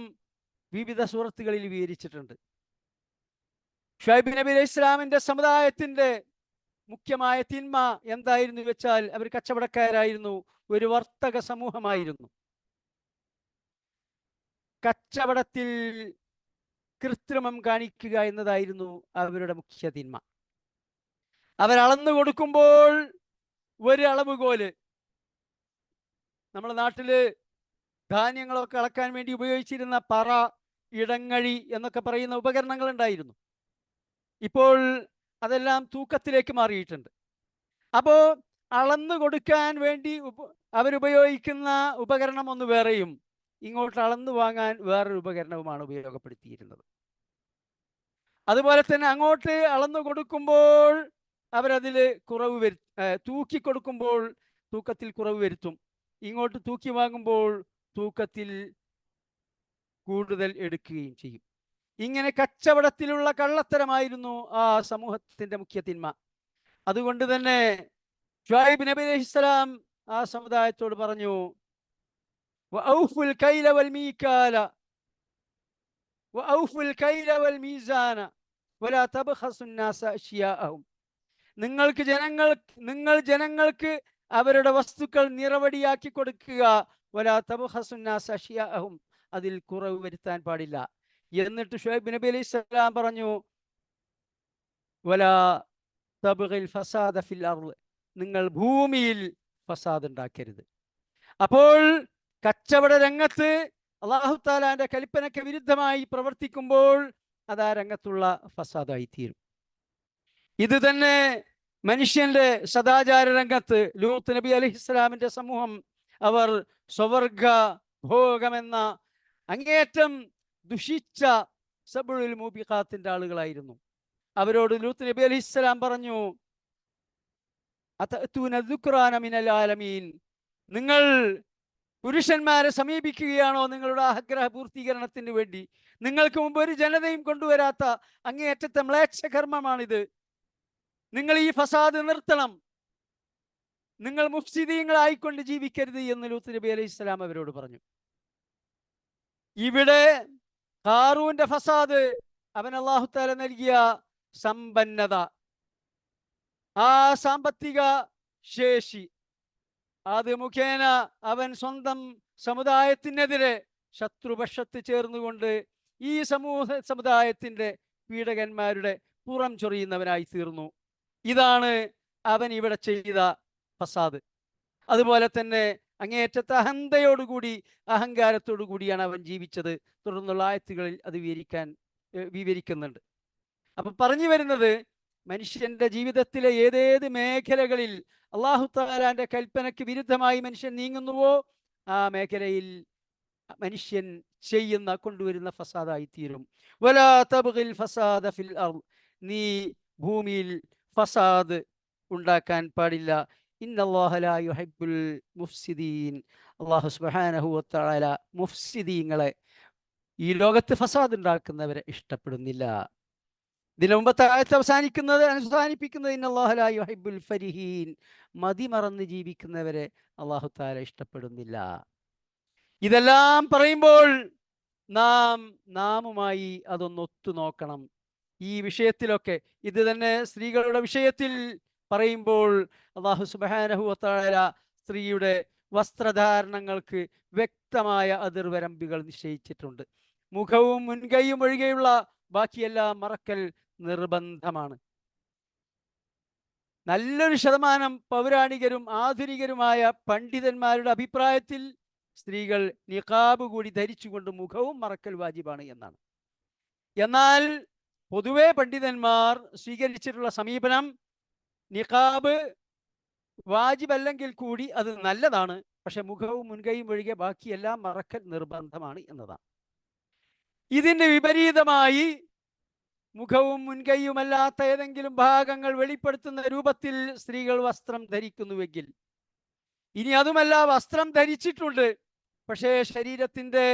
വിവിധ സൂറത്തുകളിൽ വിവരിച്ചിട്ടുണ്ട്. ശുഐബ് നബി അലൈഹി ഇസ്ലാമിന്റെ സമുദായത്തിന്റെ മുഖ്യമായ തിന്മ എന്തായിരുന്നു വെച്ചാൽ അവർ കച്ചവടക്കാരായിരുന്നു, ഒരു വർത്തക സമൂഹമായിരുന്നു. കച്ചവടത്തിൽ കൃത്രിമം കാണിക്കുക എന്നതായിരുന്നു അവരുടെ മുഖ്യ തിന്മ. അവരളന്നു കൊടുക്കുമ്പോൾ ഒരു അളവുകോല്, നമ്മുടെ നാട്ടില് ധാന്യങ്ങളൊക്കെ അളക്കാൻ വേണ്ടി ഉപയോഗിച്ചിരുന്ന പറ, ഇടങ്ങഴി എന്നൊക്കെ പറയുന്ന ഉപകരണങ്ങൾ ഉണ്ടായിരുന്നു. ഇപ്പോൾ അതെല്ലാം തൂക്കത്തിലേക്ക് മാറിയിട്ടുണ്ട്. അപ്പോൾ അളന്നു കൊടുക്കാൻ വേണ്ടി അവരുപയോഗിക്കുന്ന ഉപകരണം ഒന്ന് വേറെയും ഇങ്ങോട്ട് അളന്നു വാങ്ങാൻ വേറൊരു ഉപകരണവുമാണ് ഉപയോഗപ്പെടുത്തിയിരുന്നത്. അതുപോലെ തന്നെ അങ്ങോട്ട് അളന്നു കൊടുക്കുമ്പോൾ അവരതിൽ കുറവ് തൂക്കി കൊടുക്കുമ്പോൾ തൂക്കത്തിൽ കുറവ് വരുത്തും, ഇങ്ങോട്ട് തൂക്കി വാങ്ങുമ്പോൾ തൂക്കത്തിൽ കൂടുതൽ എടുക്കുകയും ചെയ്യും. ഇങ്ങനെ കച്ചവടത്തിലുള്ള കള്ളത്തരമായിരുന്നു ആ സമൂഹത്തിന്റെ മുഖ്യ തിന്മ. അതുകൊണ്ട് തന്നെ ശുഐബ് നബി അലൈഹിസ്സലാം ആ സമുദായത്തോട് പറഞ്ഞു, വഔഫുൽ കൈല വൽ മീകാല വഔഫുൽ കൈല വൽ മീസാന വലാ തബ്ഖസുൻ നാസ അശ്യാഅഹും. നിങ്ങൾ ജനങ്ങൾക്ക് അവരുടെ വസ്തുക്കൾ നിറവടിയാക്കി കൊടുക്കുക, വലാ തബ്ഖസുൻ നാസ അശ്യാഅഹും, അതിൽ കുറവ് വരുത്താൻ പാടില്ല. എന്നിട്ട് ശുഐബ് നബി അലൈഹിസ്സലാം പറഞ്ഞു, വലാ തബ്ഗിൽ ഫസാദ ഫിൽ അർള്, നിങ്ങൾ ഭൂമിയിൽ ഫസാദ് ഉണ്ടാക്കരുത്. അപ്പോൾ കച്ചവട രംഗത്ത് അല്ലാഹു തആലാന്റെ കൽപ്പനയ്ക്ക് വിരുദ്ധമായി പ്രവർത്തിക്കുമ്പോൾ അത് ആ രംഗത്തുള്ള ഫസാദായി തീരും. ഇത് തന്നെ മനുഷ്യന്റെ സദാചാര രംഗത്ത് ലൂത്ത് നബി അലൈഹിസ്സലാമിന്റെ സമൂഹം അവർ സ്വവർഗ ഭോഗമെന്ന അങ്ങേയറ്റം ദുഷിച്ച സബുൽ മൂബിഖാത്തിന്റെ ആളുകളായിരുന്നു. അവരോട് ലൂത്ത് നബി അലൈഹിസ്സലാം പറഞ്ഞു, അതഅതൂന ദുക്റാന മിനൽ ആലമീൻ, നിങ്ങൾ പുരുഷന്മാരെ സമീപിക്കുകയാണോ നിങ്ങളുടെ ആഗ്രഹ പൂർത്തീകരണത്തിന് വേണ്ടി? നിങ്ങൾക്ക് മുമ്പ് ഒരു ജനതയും കൊണ്ടുവരാത്ത അങ്ങേയറ്റത്തെ മ്ലേച്ഛകർമ്മമാണിത്. നിങ്ങൾ ഈ ഫസാദ് നിർത്തണം, നിങ്ങൾ മുഫ്സിദീങ്ങളായിക്കൊണ്ട് ജീവിക്കരുത് എന്ന് ലൂത്ത് നബി അലൈഹിസ്സലാം അവരോട് പറഞ്ഞു. ഇവിടെ ഹാറൂന്റെ ഫസാദ്, അവൻ അല്ലാഹു തആല നൽകിയ സമ്പന്നത, ആ സാമ്പത്തിക ശേഷി, അത് മുഖേന അവൻ സ്വന്തം സമുദായത്തിനെതിരെ ശത്രുപക്ഷത്ത് ചേർന്നുകൊണ്ട് ഈ സമുദായത്തിന്റെ പീഡകന്മാരുടെ പുറം ചൊറിയുന്നവനായി തീർന്നു. ഇതാണ് അവൻ ഇവിടെ ചെയ്ത ഫസാദ്. അതുപോലെ തന്നെ അങ്ങേയറ്റത്തെ അഹന്തയോടുകൂടി അഹങ്കാരത്തോടു കൂടിയാണ് അവൻ ജീവിച്ചത്. തുടർന്നുള്ള ആയത്തുകളിൽ അത് വിവരിക്കുന്നുണ്ട്. അപ്പൊ പറഞ്ഞു വരുന്നത്, മനുഷ്യന്റെ ജീവിതത്തിലെ ഏതേത് മേഖലകളിൽ അള്ളാഹു തആലാന്റെ കൽപ്പനയ്ക്ക് വിരുദ്ധമായി മനുഷ്യൻ നീങ്ങുന്നുവോ ആ മേഖലയിൽ മനുഷ്യൻ കൊണ്ടുവരുന്ന ഫസാദായി തീരും. വലാ തബ്ഗിൽ ഫസാദ ഫിൽ അർദ്, നീ ഭൂമിയിൽ ഫസാദ് ഉണ്ടാക്കാൻ പാടില്ല. ഇന്നല്ലാഹ ലാ യുഹിബ്ബുൽ മുഫ്സിദീൻ, അല്ലാഹു സുബ്ഹാനഹു വ തആല മുഫ്സിദീങ്ങളെ, ഈ ലോകത്ത് ഫസാദ് ഉണ്ടാക്കുന്നവരെ ഇഷ്ടപ്പെടുന്നില്ല. ഇതിനു മുമ്പത്തെ ആയത്ത് അവസാനിപ്പിക്കുന്നത് ഇന്നല്ലാഹ ലാ യുഹിബ്ബുൽ ഫരിഹീൻ, മതിമറന്ന് ജീവിക്കുന്നവരെ അല്ലാഹു തആല ഇഷ്ടപ്പെടുന്നില്ല. ഇതെല്ലാം പറയുമ്പോൾ നാമുമായി അതൊന്ന് ഒത്തു നോക്കണം. ഈ വിഷയത്തിലൊക്കെ ഇത് തന്നെ സ്ത്രീകളുടെ വിഷയത്തിൽ പറയുമ്പോൾ അല്ലാഹു സുബ്ഹാനഹു വ തആല സ്ത്രീയുടെ വസ്ത്രധാരണങ്ങൾക്ക് വ്യക്തമായ അതിർവരമ്പുകൾ നിശ്ചയിച്ചിട്ടുണ്ട്. മുഖവും മുൻകൈയും ഒഴികെയുള്ള ബാക്കിയെല്ലാം മറക്കൽ നിർബന്ധമാണ്. നല്ലൊരു ശതമാനം പൗരാണികരും ആധുനികരുമായ പണ്ഡിതന്മാരുടെ അഭിപ്രായത്തിൽ സ്ത്രീകൾ നിഖാബ് കൂടി ധരിച്ചുകൊണ്ട് മുഖവും മറക്കൽ വാജിബാണ് എന്നാണ്. എന്നാൽ പൊതുവെ പണ്ഡിതന്മാർ സ്വീകരിച്ചിട്ടുള്ള സമീപനം നിഖാബ് വാജിബല്ലെങ്കിൽ കൂടി അത് നല്ലതാണ്, പക്ഷെ മുഖവും മുൻകൈയും ഒഴികെ ബാക്കിയെല്ലാം മറക്കൽ നിർബന്ധമാണ് എന്നതാണ്. ഇതിന് വിപരീതമായി മുഖവും മുൻകൈയുമല്ലാത്ത ഏതെങ്കിലും ഭാഗങ്ങൾ വെളിപ്പെടുത്തുന്ന രൂപത്തിൽ സ്ത്രീകൾ വസ്ത്രം ധരിക്കുന്നുവെങ്കിൽ, ഇനി അതുമല്ല വസ്ത്രം ധരിച്ചിട്ടുണ്ട് പക്ഷേ ശരീരത്തിൻ്റെ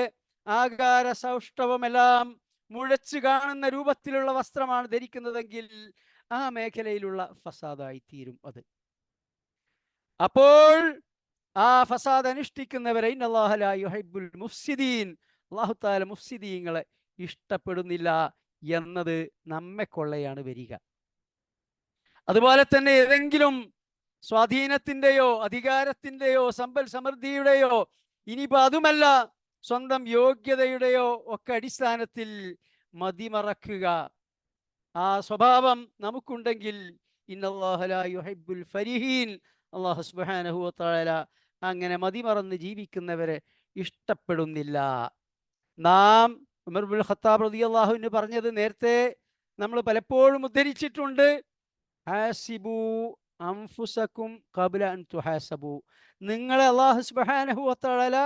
ആകാര സൗഷ്ഠവമെല്ലാം മുഴച്ചു കാണുന്ന രൂപത്തിലുള്ള വസ്ത്രമാണ് ധരിക്കുന്നതെങ്കിൽ ആ മേഖലയിലുള്ള ഫസാദായി തീരും അത്. അപ്പോൾ ആ ഫസാദ് അനുഷ്ഠിക്കുന്നവരെ ഇന്നല്ലാഹ ലാ യുഹിബ്ബുൽ മുഫ്സിദീൻ, അല്ലാഹു തആല മുഫ്സിദീങ്ങളെ ഇഷ്ടപ്പെടുന്നില്ല എന്നത് നമ്മെ കൊള്ളയാണ് വരിക. അതുപോലെ തന്നെ ഏതെങ്കിലും സ്വാധീനത്തിൻ്റെയോ അധികാരത്തിൻ്റെയോ സമ്പൽ സമൃദ്ധിയുടെയോ ഇനിയിപ്പോൾ അതുമല്ല സ്വന്തം യോഗ്യതയുടെയോ ഒക്കെ അടിസ്ഥാനത്തിൽ മതിമറക്കുക, ആ സ്വഭാവം നമുക്കുണ്ടെങ്കിൽ ഇന്നല്ലാഹ ലാ യുഹിബ്ബുൽ ഫരിഹീൻ, അല്ലാഹു സുബ്ഹാനഹു വ തആല അങ്ങനെ മതിമറന്ന് ജീവിക്കുന്നവരെ ഇഷ്ടപ്പെടുന്നില്ല. നാം ഉമർ ഇബ്നുൽ ഖത്താബ് റളിയല്ലാഹു അൻഹു പറഞ്ഞത് നേരത്തെ നമ്മൾ പലപ്പോഴും ഉദ്ധരിച്ചിട്ടുണ്ട്. ഹാസിബു അൻഫുസകും ഖബ്ല അൻ തുഹാസബു, നിങ്ങളെ അല്ലാഹു സുബ്ഹാനഹു വ തആല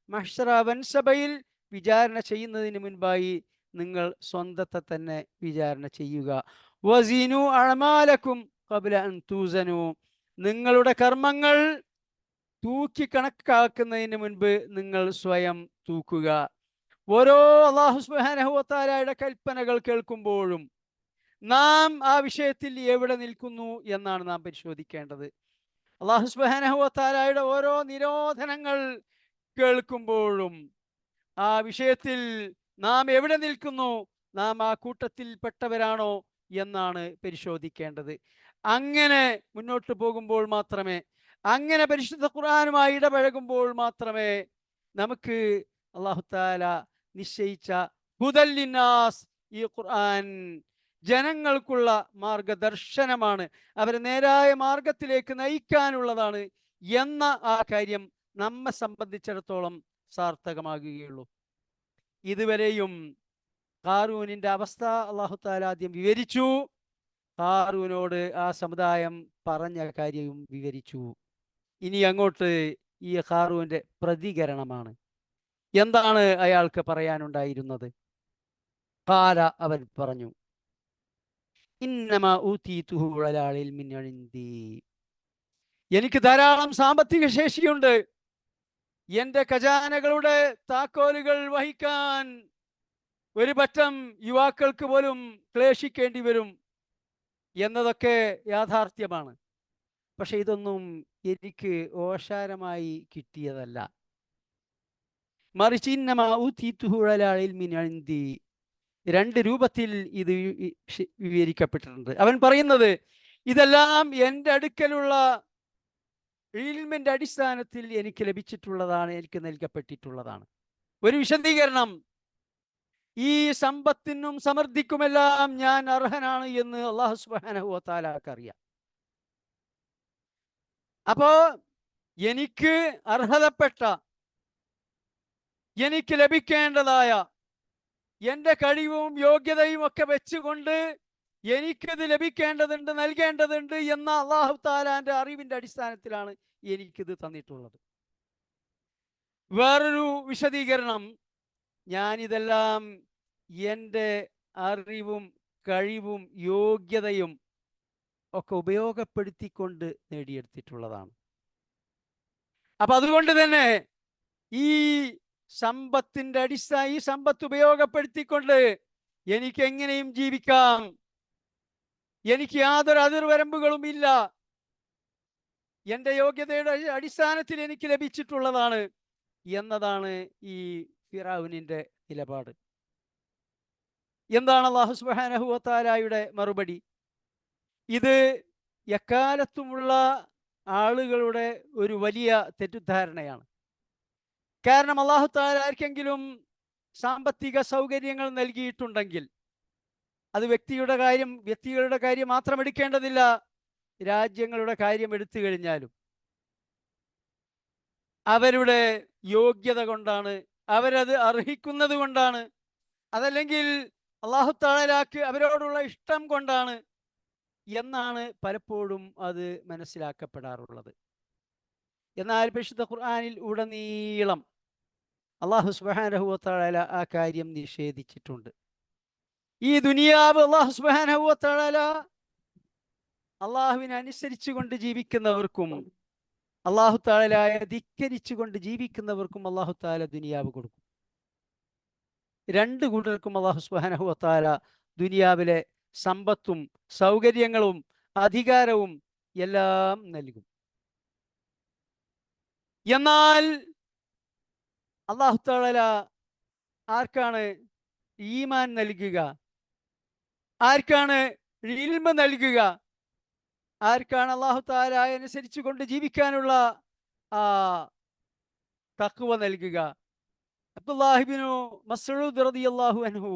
മഹ്ശറ വൻസബയിൽ വിചാരണ ചെയ്യുന്നതിന് മുൻപായി നിങ്ങൾ സ്വന്തത്തെ തന്നെ വിചാരണ ചെയ്യുക. വസീനു അഅമാലകും ഖബ്ല അൻ തൂസനു, നിങ്ങളുടെ കർമ്മങ്ങൾ തൂക്കി കണക്കാക്കുന്നതിന് മുൻപ് നിങ്ങൾ സ്വയം തൂക്കുക. ഓരോ അല്ലാഹു സുബ്ഹാനഹു വ തആലയുടെ കൽപ്പനകൾ കേൾക്കുമ്പോഴും നാം ആ വിഷയത്തിൽ എവിടെ നിൽക്കുന്നു എന്നാണ് നാം പരിശോധിക്കേണ്ടത്. അല്ലാഹു സുബ്ഹാനഹു വ തആലയുടെ ഓരോ നിരോധനങ്ങൾ കേൾക്കുമ്പോഴും ആ വിഷയത്തിൽ നാം എവിടെ നിൽക്കുന്നു, നാം ആ കൂട്ടത്തിൽപ്പെട്ടവരാണോ എന്നാണ് പരിശോധിക്കേണ്ടത്. അങ്ങനെ മുന്നോട്ട് പോകുമ്പോൾ മാത്രമേ, അങ്ങനെ പരിശുദ്ധ ഖുർആനുമായി ഇടപഴകുമ്പോൾ മാത്രമേ നമുക്ക് അല്ലാഹു തആല നിശ്ചയിച്ച ഹുദൽ ലിന്നാസ്, ഈ ഖുർആൻ ജനങ്ങൾക്കുള്ള മാർഗദർശനമാണ്, അവരെ നേരായ മാർഗത്തിലേക്ക് നയിക്കാനുള്ളതാണ് എന്ന ആ കാര്യം നമ്മെ സംബന്ധിച്ചിടത്തോളം സാർത്ഥകമാകുകയുള്ളൂ. ഇതുവരെയും ഖാറൂനിൻ്റെ അവസ്ഥ അല്ലാഹു തആല ആദ്യം വിവരിച്ചു, ഖാറൂനോട് ആ സമുദായം പറഞ്ഞ കാര്യവും വിവരിച്ചു. ഇനി അങ്ങോട്ട് ഈ ഖാറൂന്റെ പ്രതികരണമാണ്. എന്താണ് അയാൾക്ക് പറയാനുണ്ടായിരുന്നത്? ഖാല, അവൻ പറഞ്ഞു, ഇന്നമാ ഊതീതുഹു അലാ ഇൽമിൻ ഇൻദി, എനിക്ക് ധാരാളം സാമ്പത്തിക ശേഷിയുണ്ട്, എൻ്റെ ഖജാനകളുടെ താക്കോലുകൾ വഹിക്കാൻ ഒരു പറ്റം യുവാക്കൾക്ക് പോലും ക്ലേശിക്കേണ്ടി വരും എന്നതൊക്കെ യാഥാർത്ഥ്യമാണ്. പക്ഷെ ഇതൊന്നും എനിക്ക് ഓശാരമായി കിട്ടിയതല്ല, മറിച്ച് ഇന്നമാ ഊതീതുഹു അലാ ഇൽമിൻ ഇൻദി, രണ്ട് രൂപത്തിൽ ഇത് വിവരിക്കപ്പെട്ടിട്ടുണ്ട്. അവൻ പറയുന്നത് ഇതെല്ലാം എൻ്റെ അടുക്കലുള്ള ഇൽമിൻ്റെ അടിസ്ഥാനത്തിൽ എനിക്ക് ലഭിച്ചിട്ടുള്ളതാണ്, എനിക്ക് നൽകപ്പെട്ടിട്ടുള്ളതാണ്. ഒരു വിശദീകരണം, ഈ സമ്പത്തിനും സമൃദ്ധിക്കുമെല്ലാം ഞാൻ അർഹനാണ് എന്ന് അല്ലാഹു സുബ്ഹാനഹു വ തആലക്ക് അറിയാം. അപ്പോ എനിക്ക് അർഹതപ്പെട്ട, എനിക്ക് ലഭിക്കേണ്ടതായ എൻ്റെ കഴിവും യോഗ്യതയും ഒക്കെ വെച്ചുകൊണ്ട് എനിക്കത് ലഭിക്കേണ്ടതുണ്ട്, നൽകേണ്ടതുണ്ട് എന്ന അല്ലാഹു തആലാന്റെ അറിവിന്റെ അടിസ്ഥാനത്തിലാണ് എനിക്കിത് തന്നിട്ടുള്ളത്. വേറൊരു വിശദീകരണം, ഞാനിതെല്ലാം എൻ്റെ അറിവും കഴിവും യോഗ്യതയും ഒക്കെ ഉപയോഗപ്പെടുത്തിക്കൊണ്ട് നേടിയെടുത്തിട്ടുള്ളതാണ്. അപ്പൊ അതുകൊണ്ട് തന്നെ ഈ ഈ സമ്പത്ത് ഉപയോഗപ്പെടുത്തിക്കൊണ്ട് എനിക്ക് എങ്ങനെയും ജീവിക്കാം, എനിക്ക് യാതൊരു അതിർവരമ്പുകളും ഇല്ല, എൻ്റെ യോഗ്യതയുടെ അടിസ്ഥാനത്തിൽ എനിക്ക് ലഭിച്ചിട്ടുള്ളതാണ് എന്നതാണ് ഈ ഫിറഔനിന്റെ നിലപാട്. എന്താണ് അല്ലാഹു സുബ്ഹാനഹു വ തആലയുടെ മറുപടി? ഇത് എക്കാലത്തുമുള്ള ആളുകളുടെ ഒരു വലിയ തെറ്റിദ്ധാരണയാണ്. കാരണം അല്ലാഹു തആല ആർക്കെങ്കിലും സാമ്പത്തിക സൗകര്യങ്ങൾ നൽകിയിട്ടുണ്ടെങ്കിൽ അത് വ്യക്തികളുടെ കാര്യം മാത്രം എടുക്കേണ്ടതില്ല, രാജ്യങ്ങളുടെ കാര്യം എടുത്തു കഴിഞ്ഞാലും അവരുടെ യോഗ്യത കൊണ്ടാണ്, അവരത് അർഹിക്കുന്നത് കൊണ്ടാണ്, അതല്ലെങ്കിൽ അല്ലാഹു തആലക്ക് അവരോടുള്ള ഇഷ്ടം കൊണ്ടാണ് എന്നാണ് പലപ്പോഴും അത് മനസ്സിലാക്കപ്പെടാറുള്ളത്. എന്നാൽ പരിശുദ്ധ ഖുർആനിൽ ഉടനീളം അല്ലാഹു സുബ്ഹാനഹു വ തആല ആ കാര്യം നിഷേധിച്ചിട്ടുണ്ട്. ഈ ദുനിയാവ് അല്ലാഹു സുബ്ഹാനഹു വ തആല അള്ളാഹുവിനെ അനുസരിച്ചു കൊണ്ട് ജീവിക്കുന്നവർക്കും അല്ലാഹു തആലയെ ധിക്കരിച്ചു കൊണ്ട് ജീവിക്കുന്നവർക്കും അല്ലാഹു തആല ദുനിയാവ് കൊടുക്കും. രണ്ട് കൂട്ടർക്കും അല്ലാഹു സുബ്ഹാനഹു വ തആല ദുനിയാവിലെ സമ്പത്തും സൗകര്യങ്ങളും അധികാരവും എല്ലാം നൽകും. എന്നാൽ അല്ലാഹു തആല ആർക്കാണ് ഈമാൻ നൽകുക, ആർക്കാണ് ഇൽമ നൽകുക, ആർക്കാണ് അല്ലാഹു തആല അനുസരിച്ചു കൊണ്ട് ജീവിക്കാനുള്ള തഖ്വ നൽകുക? അബ്ദുല്ലാഹി ഇബ്നു മസ്ഊദ് റളിയല്ലാഹു അൻഹു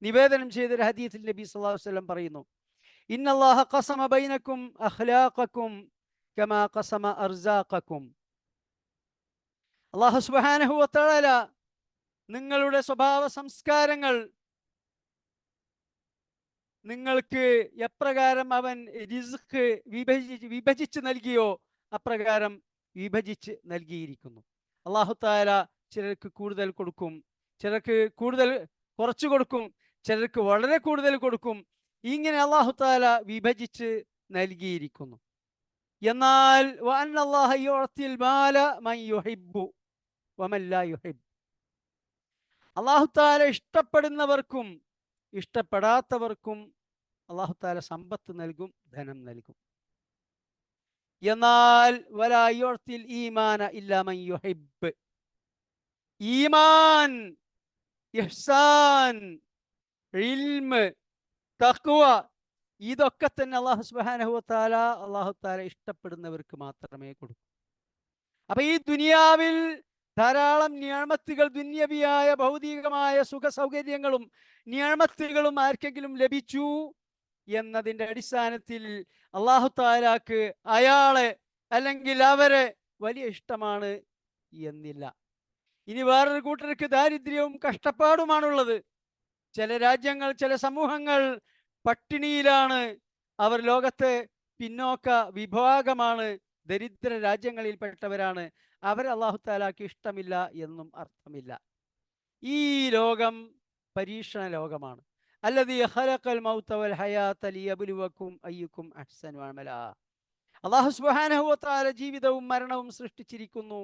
നിവേദനം ചെയ്ത ഒരു ഹദീസിൽ നബി സല്ലല്ലാഹു അലൈഹി വസല്ലം പറയുന്നു, ഇന്നല്ലാഹ ഖസമ ബൈനക്കും അഖ്ലാഖക്കും കമാ ഖസമ അർസാഖക്കും. അല്ലാഹു സുബ്ഹാനഹു വ തആല നിങ്ങളുടെ സ്വഭാവ സംസ്കാരങ്ങൾ നിങ്ങൾക്ക് എപ്രകാരം അവൻ റിസ്ക് വിഭജിച്ച് നൽകിയോ അപ്രകാരം വിഭജിച്ച് നൽകിയിരിക്കുന്നു. അല്ലാഹു തആല ചിലർക്ക് കൂടുതൽ കൊടുക്കും, ചിലർക്ക് കുറച്ച് കൊടുക്കും, ചിലർക്ക് വളരെ കൂടുതൽ കൊടുക്കും. ഇങ്ങനെ അല്ലാഹു തആല വിഭജിച്ച് നൽകിയിരിക്കുന്നു. എന്നാൽ വഅന്നല്ലാഹ യുഅ്തിൽ മാല മൻ യുഹിബ്ബു വമൻ ലാ യുഹിബ്. അല്ലാഹു തആല ഇഷ്ടപ്പെടുന്നവർക്കും ഇഷ്ടപ്പെടാത്തവർക്കും അല്ലാഹു തആല സമ്പത്ത് നൽകും, ധനം നൽകും. എന്നാൽ വലാ യുഅ്തിൽ ഈമാന ഇല്ലാ മൻ യുഹിബ്. ഈമാൻ, ഇഹ്സാൻ, ഇൽമ്, തഖ്വ ഇതൊക്കെ തന്നെ അല്ലാഹു സുബ്ഹാനഹു വ തആല ഇഷ്ടപ്പെടുന്നവർക്ക് മാത്രമേ കൊടുക്കൂ. അപ്പൊ ഈ ദുനിയാവിൽ ധാരാളം നിഅമത്തുകൾ, ദുന്യവിയായ ഭൗതികമായ സുഖ സൗകര്യങ്ങളും നിഅമത്തുകളും ആർക്കെങ്കിലും ലഭിച്ചു എന്നതിൻ്റെ അടിസ്ഥാനത്തിൽ അല്ലാഹു തആലക്ക് അയാളെ അല്ലെങ്കിൽ അവരെ വലിയ ഇഷ്ടമാണ് എന്നില്ല. ഇനി വേറൊരു കൂട്ടർക്ക് ദാരിദ്ര്യവും കഷ്ടപ്പാടുമാണുള്ളത്. ചില രാജ്യങ്ങൾ, ചില സമൂഹങ്ങൾ പട്ടിണിയിലാണ്, അവർ ലോകത്തെ പിന്നോക്ക വിഭാഗമാണ്, ദരിദ്ര രാജ്യങ്ങളിൽപ്പെട്ടവരാണ്, അവർ അല്ലാഹു തആലക്ക് ഇഷ്ടമില്ല എന്നും അർത്ഥമില്ല. ഈ ലോകം പരീക്ഷണ ലോകമാണ്. അല്ലദീ ഖലഖൽ മൗത വൽ ഹയാത ലിയബ്ലുവക്കും അയ്യുക്കും അഹ്സനു അമലാ. അല്ലാഹു സുബ്ഹാനഹു വ തആല ജീവിതവും മരണവും സൃഷ്ടിച്ചിരിക്കുന്നു.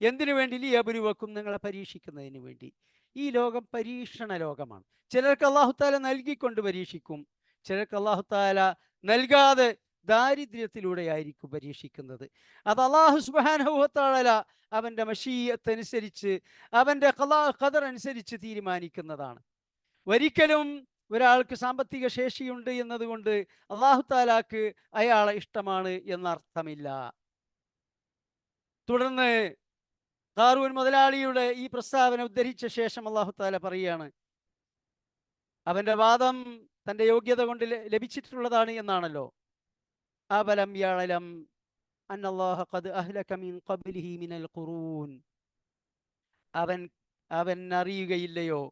എന്തിനു വേണ്ടി? ലിയബ്ലുവക്കും, നിങ്ങളെ പരീക്ഷിക്കുന്നതിന് വേണ്ടി. ഈ ലോകം പരീക്ഷണ ലോകമാണ്. ചിലർക്ക് അല്ലാഹു തആല നൽകിക്കൊണ്ട് പരീക്ഷിക്കും, ചിലർക്ക് അല്ലാഹു തആല നൽകാതെ ദാരിദ്ര്യത്തിലൂടെ ആയിരിക്കും പരീക്ഷിക്കുന്നത്. അത് അല്ലാഹു സുബ്ഹാനഹു വ തആല അവൻ്റെ മശീഅത്ത് അനുസരിച്ച്, അവൻ്റെ ഖദർ അനുസരിച്ച് തീരുമാനിക്കുന്നതാണ്. ഒരിക്കലും ഒരാൾക്ക് സാമ്പത്തിക ശേഷിയുണ്ട് എന്നതുകൊണ്ട് അല്ലാഹു തആലക്ക് അയാളെ ഇഷ്ടമാണ് എന്നർത്ഥമില്ല. തുടർന്ന് ഖാറൂൻ മുതലാളിയുടെ ഈ പ്രസ്താവന ഉദ്ധരിച്ച ശേഷം അല്ലാഹു തആല പറയുകയാണ്, അവന്റെ വാദം തൻ്റെ യോഗ്യത കൊണ്ട് ലഭിച്ചിട്ടുള്ളതാണ് എന്നാണല്ലോ. അബലം യഅലം അന്നല്ലാഹ ഖദ് അഹ്ലക മിൻ ഖബ്ലിഹി മിനൽ ഖുറൂൻ. അവൻ അറിയുകയില്ലയോ,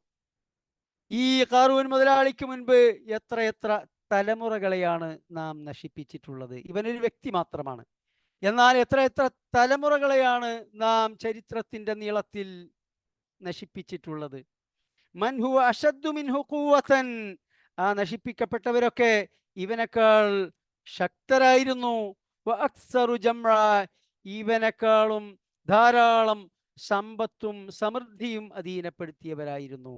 ഈ ഖാറൂൻ മുതലാളിക്ക് മുൻപ് എത്രയെത്ര തലമുറകളെയാണ് നാം നശിപ്പിച്ചിട്ടുള്ളത്. ഇവനൊരു വ്യക്തി മാത്രമാണ്. എന്നാൽ എത്ര എത്ര തലമുറകളെയാണ് നാം ചരിത്രത്തിന്റെ നീളത്തിൽ നശിപ്പിച്ചിട്ടുള്ളത്. മൻ ഹുവ അശദ്ദു മിൻഹു ഖുവ്വതൻ, ആ നശിപ്പിക്കപ്പെട്ടവരൊക്കെ ഇവനേക്കാൾ ശക്തരായിരുന്നു. വ അക്സറു ജംഅ, ഇവനേക്കാളും ധാരാളം സമ്പത്തും സമൃദ്ധിയും അധീനപ്പെടുത്തിയവരായിരുന്നു.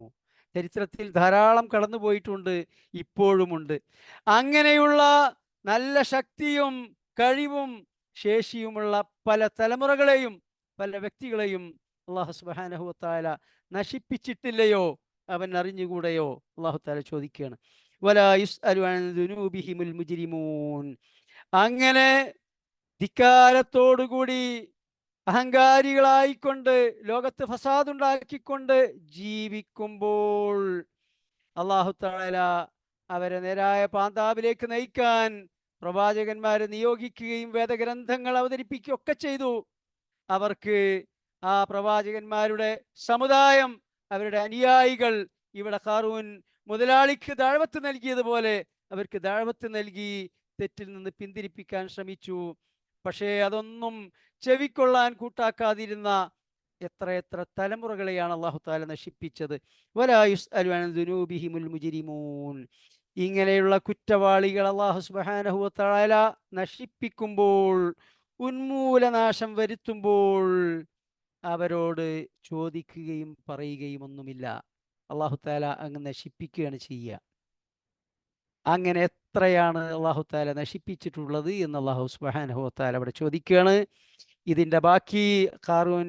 ചരിത്രത്തിൽ ധാരാളം കടന്നുപോയിട്ടുണ്ട്, ഇപ്പോഴുമുണ്ട്. അങ്ങനെയുള്ള നല്ല ശക്തിയും കഴിവും ശേഷിയുമുള്ള പല തലമുറകളെയും പല വ്യക്തികളെയും അല്ലാഹു സുബ്ഹാനഹു വ തആല നശിപ്പിച്ചിട്ടില്ലയോ? അവൻ അറിഞ്ഞുകൂടെയോ? അല്ലാഹു തആല ചോദിക്കുകയാണ്. വലാ യുസ്അലു അൻ ദുനൂബിഹിമുൽ മുജ്രിമൂൻ. അങ്ങനെ ധിക്കാരത്തോടുകൂടി അഹങ്കാരികളായിക്കൊണ്ട് ലോകത്ത് ഫസാദുണ്ടാക്കിക്കൊണ്ട് ജീവിക്കുമ്പോൾ അല്ലാഹു തആല അവരെ നേരായ പാന്താവിലേക്ക് നയിക്കാൻ പ്രവാചകന്മാരെ നിയോഗിക്കുകയും വേദഗ്രന്ഥങ്ങൾ അവതരിപ്പിക്കുകയും ഒക്കെ ചെയ്തു. അവർക്ക് ആ പ്രവാചകന്മാരുടെ സമുദായം, അവരുടെ അനുയായികൾ ഇവിടെ ഖാറൂൻ മുതലാളിക്ക് ദഅവത്ത് നൽകിയതുപോലെ അവർക്ക് ദഅവത്ത് നൽകി തെറ്റിൽ നിന്ന് പിന്തിരിപ്പിക്കാൻ ശ്രമിച്ചു. പക്ഷേ അതൊന്നും ചെവിക്കൊള്ളാൻ കൂട്ടാക്കാതിരുന്ന എത്രയെത്ര തലമുറകളെയാണ് അല്ലാഹു തആല നശിപ്പിച്ചത്. വലാ യുസ്അലു അൻ ദുനൂബിഹിമുൽ മുജ്രിമൂൻ. ഇങ്ങനെയുള്ള കുറ്റവാളികൾ അല്ലാഹു സുബ്ഹാനഹു വ തആല നശിപ്പിക്കുമ്പോൾ, ഉന്മൂലനാശം വരുത്തുമ്പോൾ അവരോട് ചോദിക്കുകയും പറയുകയും ഒന്നുമില്ല. അല്ലാഹു തആല അങ്ങ് നശിപ്പിക്കുകയാണ് ചെയ്യുക. അങ്ങനെ എത്രയാണ് അല്ലാഹു തആല നശിപ്പിച്ചിട്ടുള്ളത് എന്ന് അല്ലാഹു സുബ്ഹാനഹു വ തആല അവിടെ ചോദിക്കുകയാണ്. ഇതിൻ്റെ ബാക്കി ഖാറൂൻ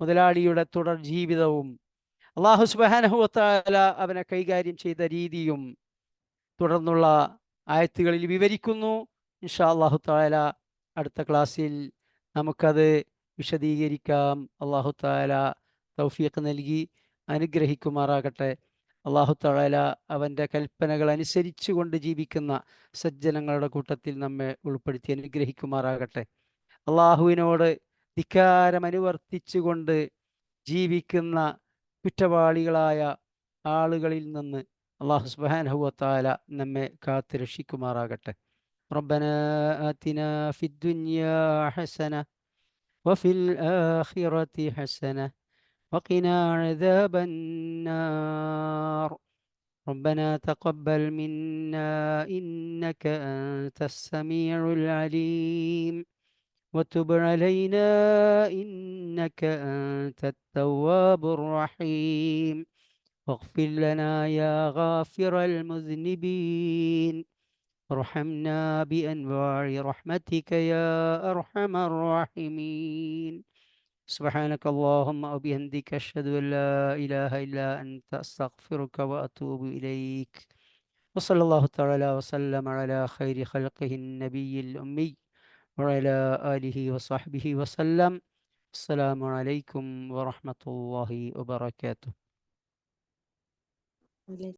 മുതലാളിയുടെ തുടർ ജീവിതവും അല്ലാഹു സുബ്ഹാനഹു വ തആല അവനെ കൈകാര്യം ചെയ്ത രീതിയും തുടർന്നുള്ള ആയത്തുകളിൽ വിവരിക്കുന്നു. ഇൻഷാ അല്ലാഹു തആല അടുത്ത ക്ലാസ്സിൽ നമുക്കത് വിശദീകരിക്കാം. അല്ലാഹു തആല തൗഫീഖ് നൽകി അനുഗ്രഹിക്കുമാറാകട്ടെ. അല്ലാഹു തആല അവൻ്റെ കൽപ്പനകൾ അനുസരിച്ചു കൊണ്ട് ജീവിക്കുന്ന സജ്ജനങ്ങളുടെ കൂട്ടത്തിൽ നമ്മെ ഉൾപ്പെടുത്തി അനുഗ്രഹിക്കുമാറാകട്ടെ. അള്ളാഹുവിനോട് ധിക്കാരം അനുവർത്തിച്ചുകൊണ്ട് ജീവിക്കുന്ന കുറ്റവാളികളായ ആളുകളിൽ നിന്ന് അല്ലാഹു സുബ്ഹാനഹു വ തആല നമ്മെ കാത്ത് രക്ഷിക്കുമാറാകട്ടെ. റബ്ബനാ ആതിനാ ഫിദ്ദുനിയാ ഹസന വഫിൽ ആഖിറതി ഹസന വഖിനാ അദാബന്നാർ. ربنا تقبل منا إنك أنت السميع العليم وتب علينا إنك أنت التواب الرحيم واغفر لنا يا غافر المذنبين ارحمنا بأنواع رحمتك يا أرحم الراحمين. سبحانك اللهم وبحمدك أشهد أن لا إله إلا أنت أستغفرك وأتوب إليك. وصلى الله تعالى وسلم على خير خلقه النبي الأمي وعلى آله وصحبه وسلم. السلام عليكم ورحمة الله وبركاته.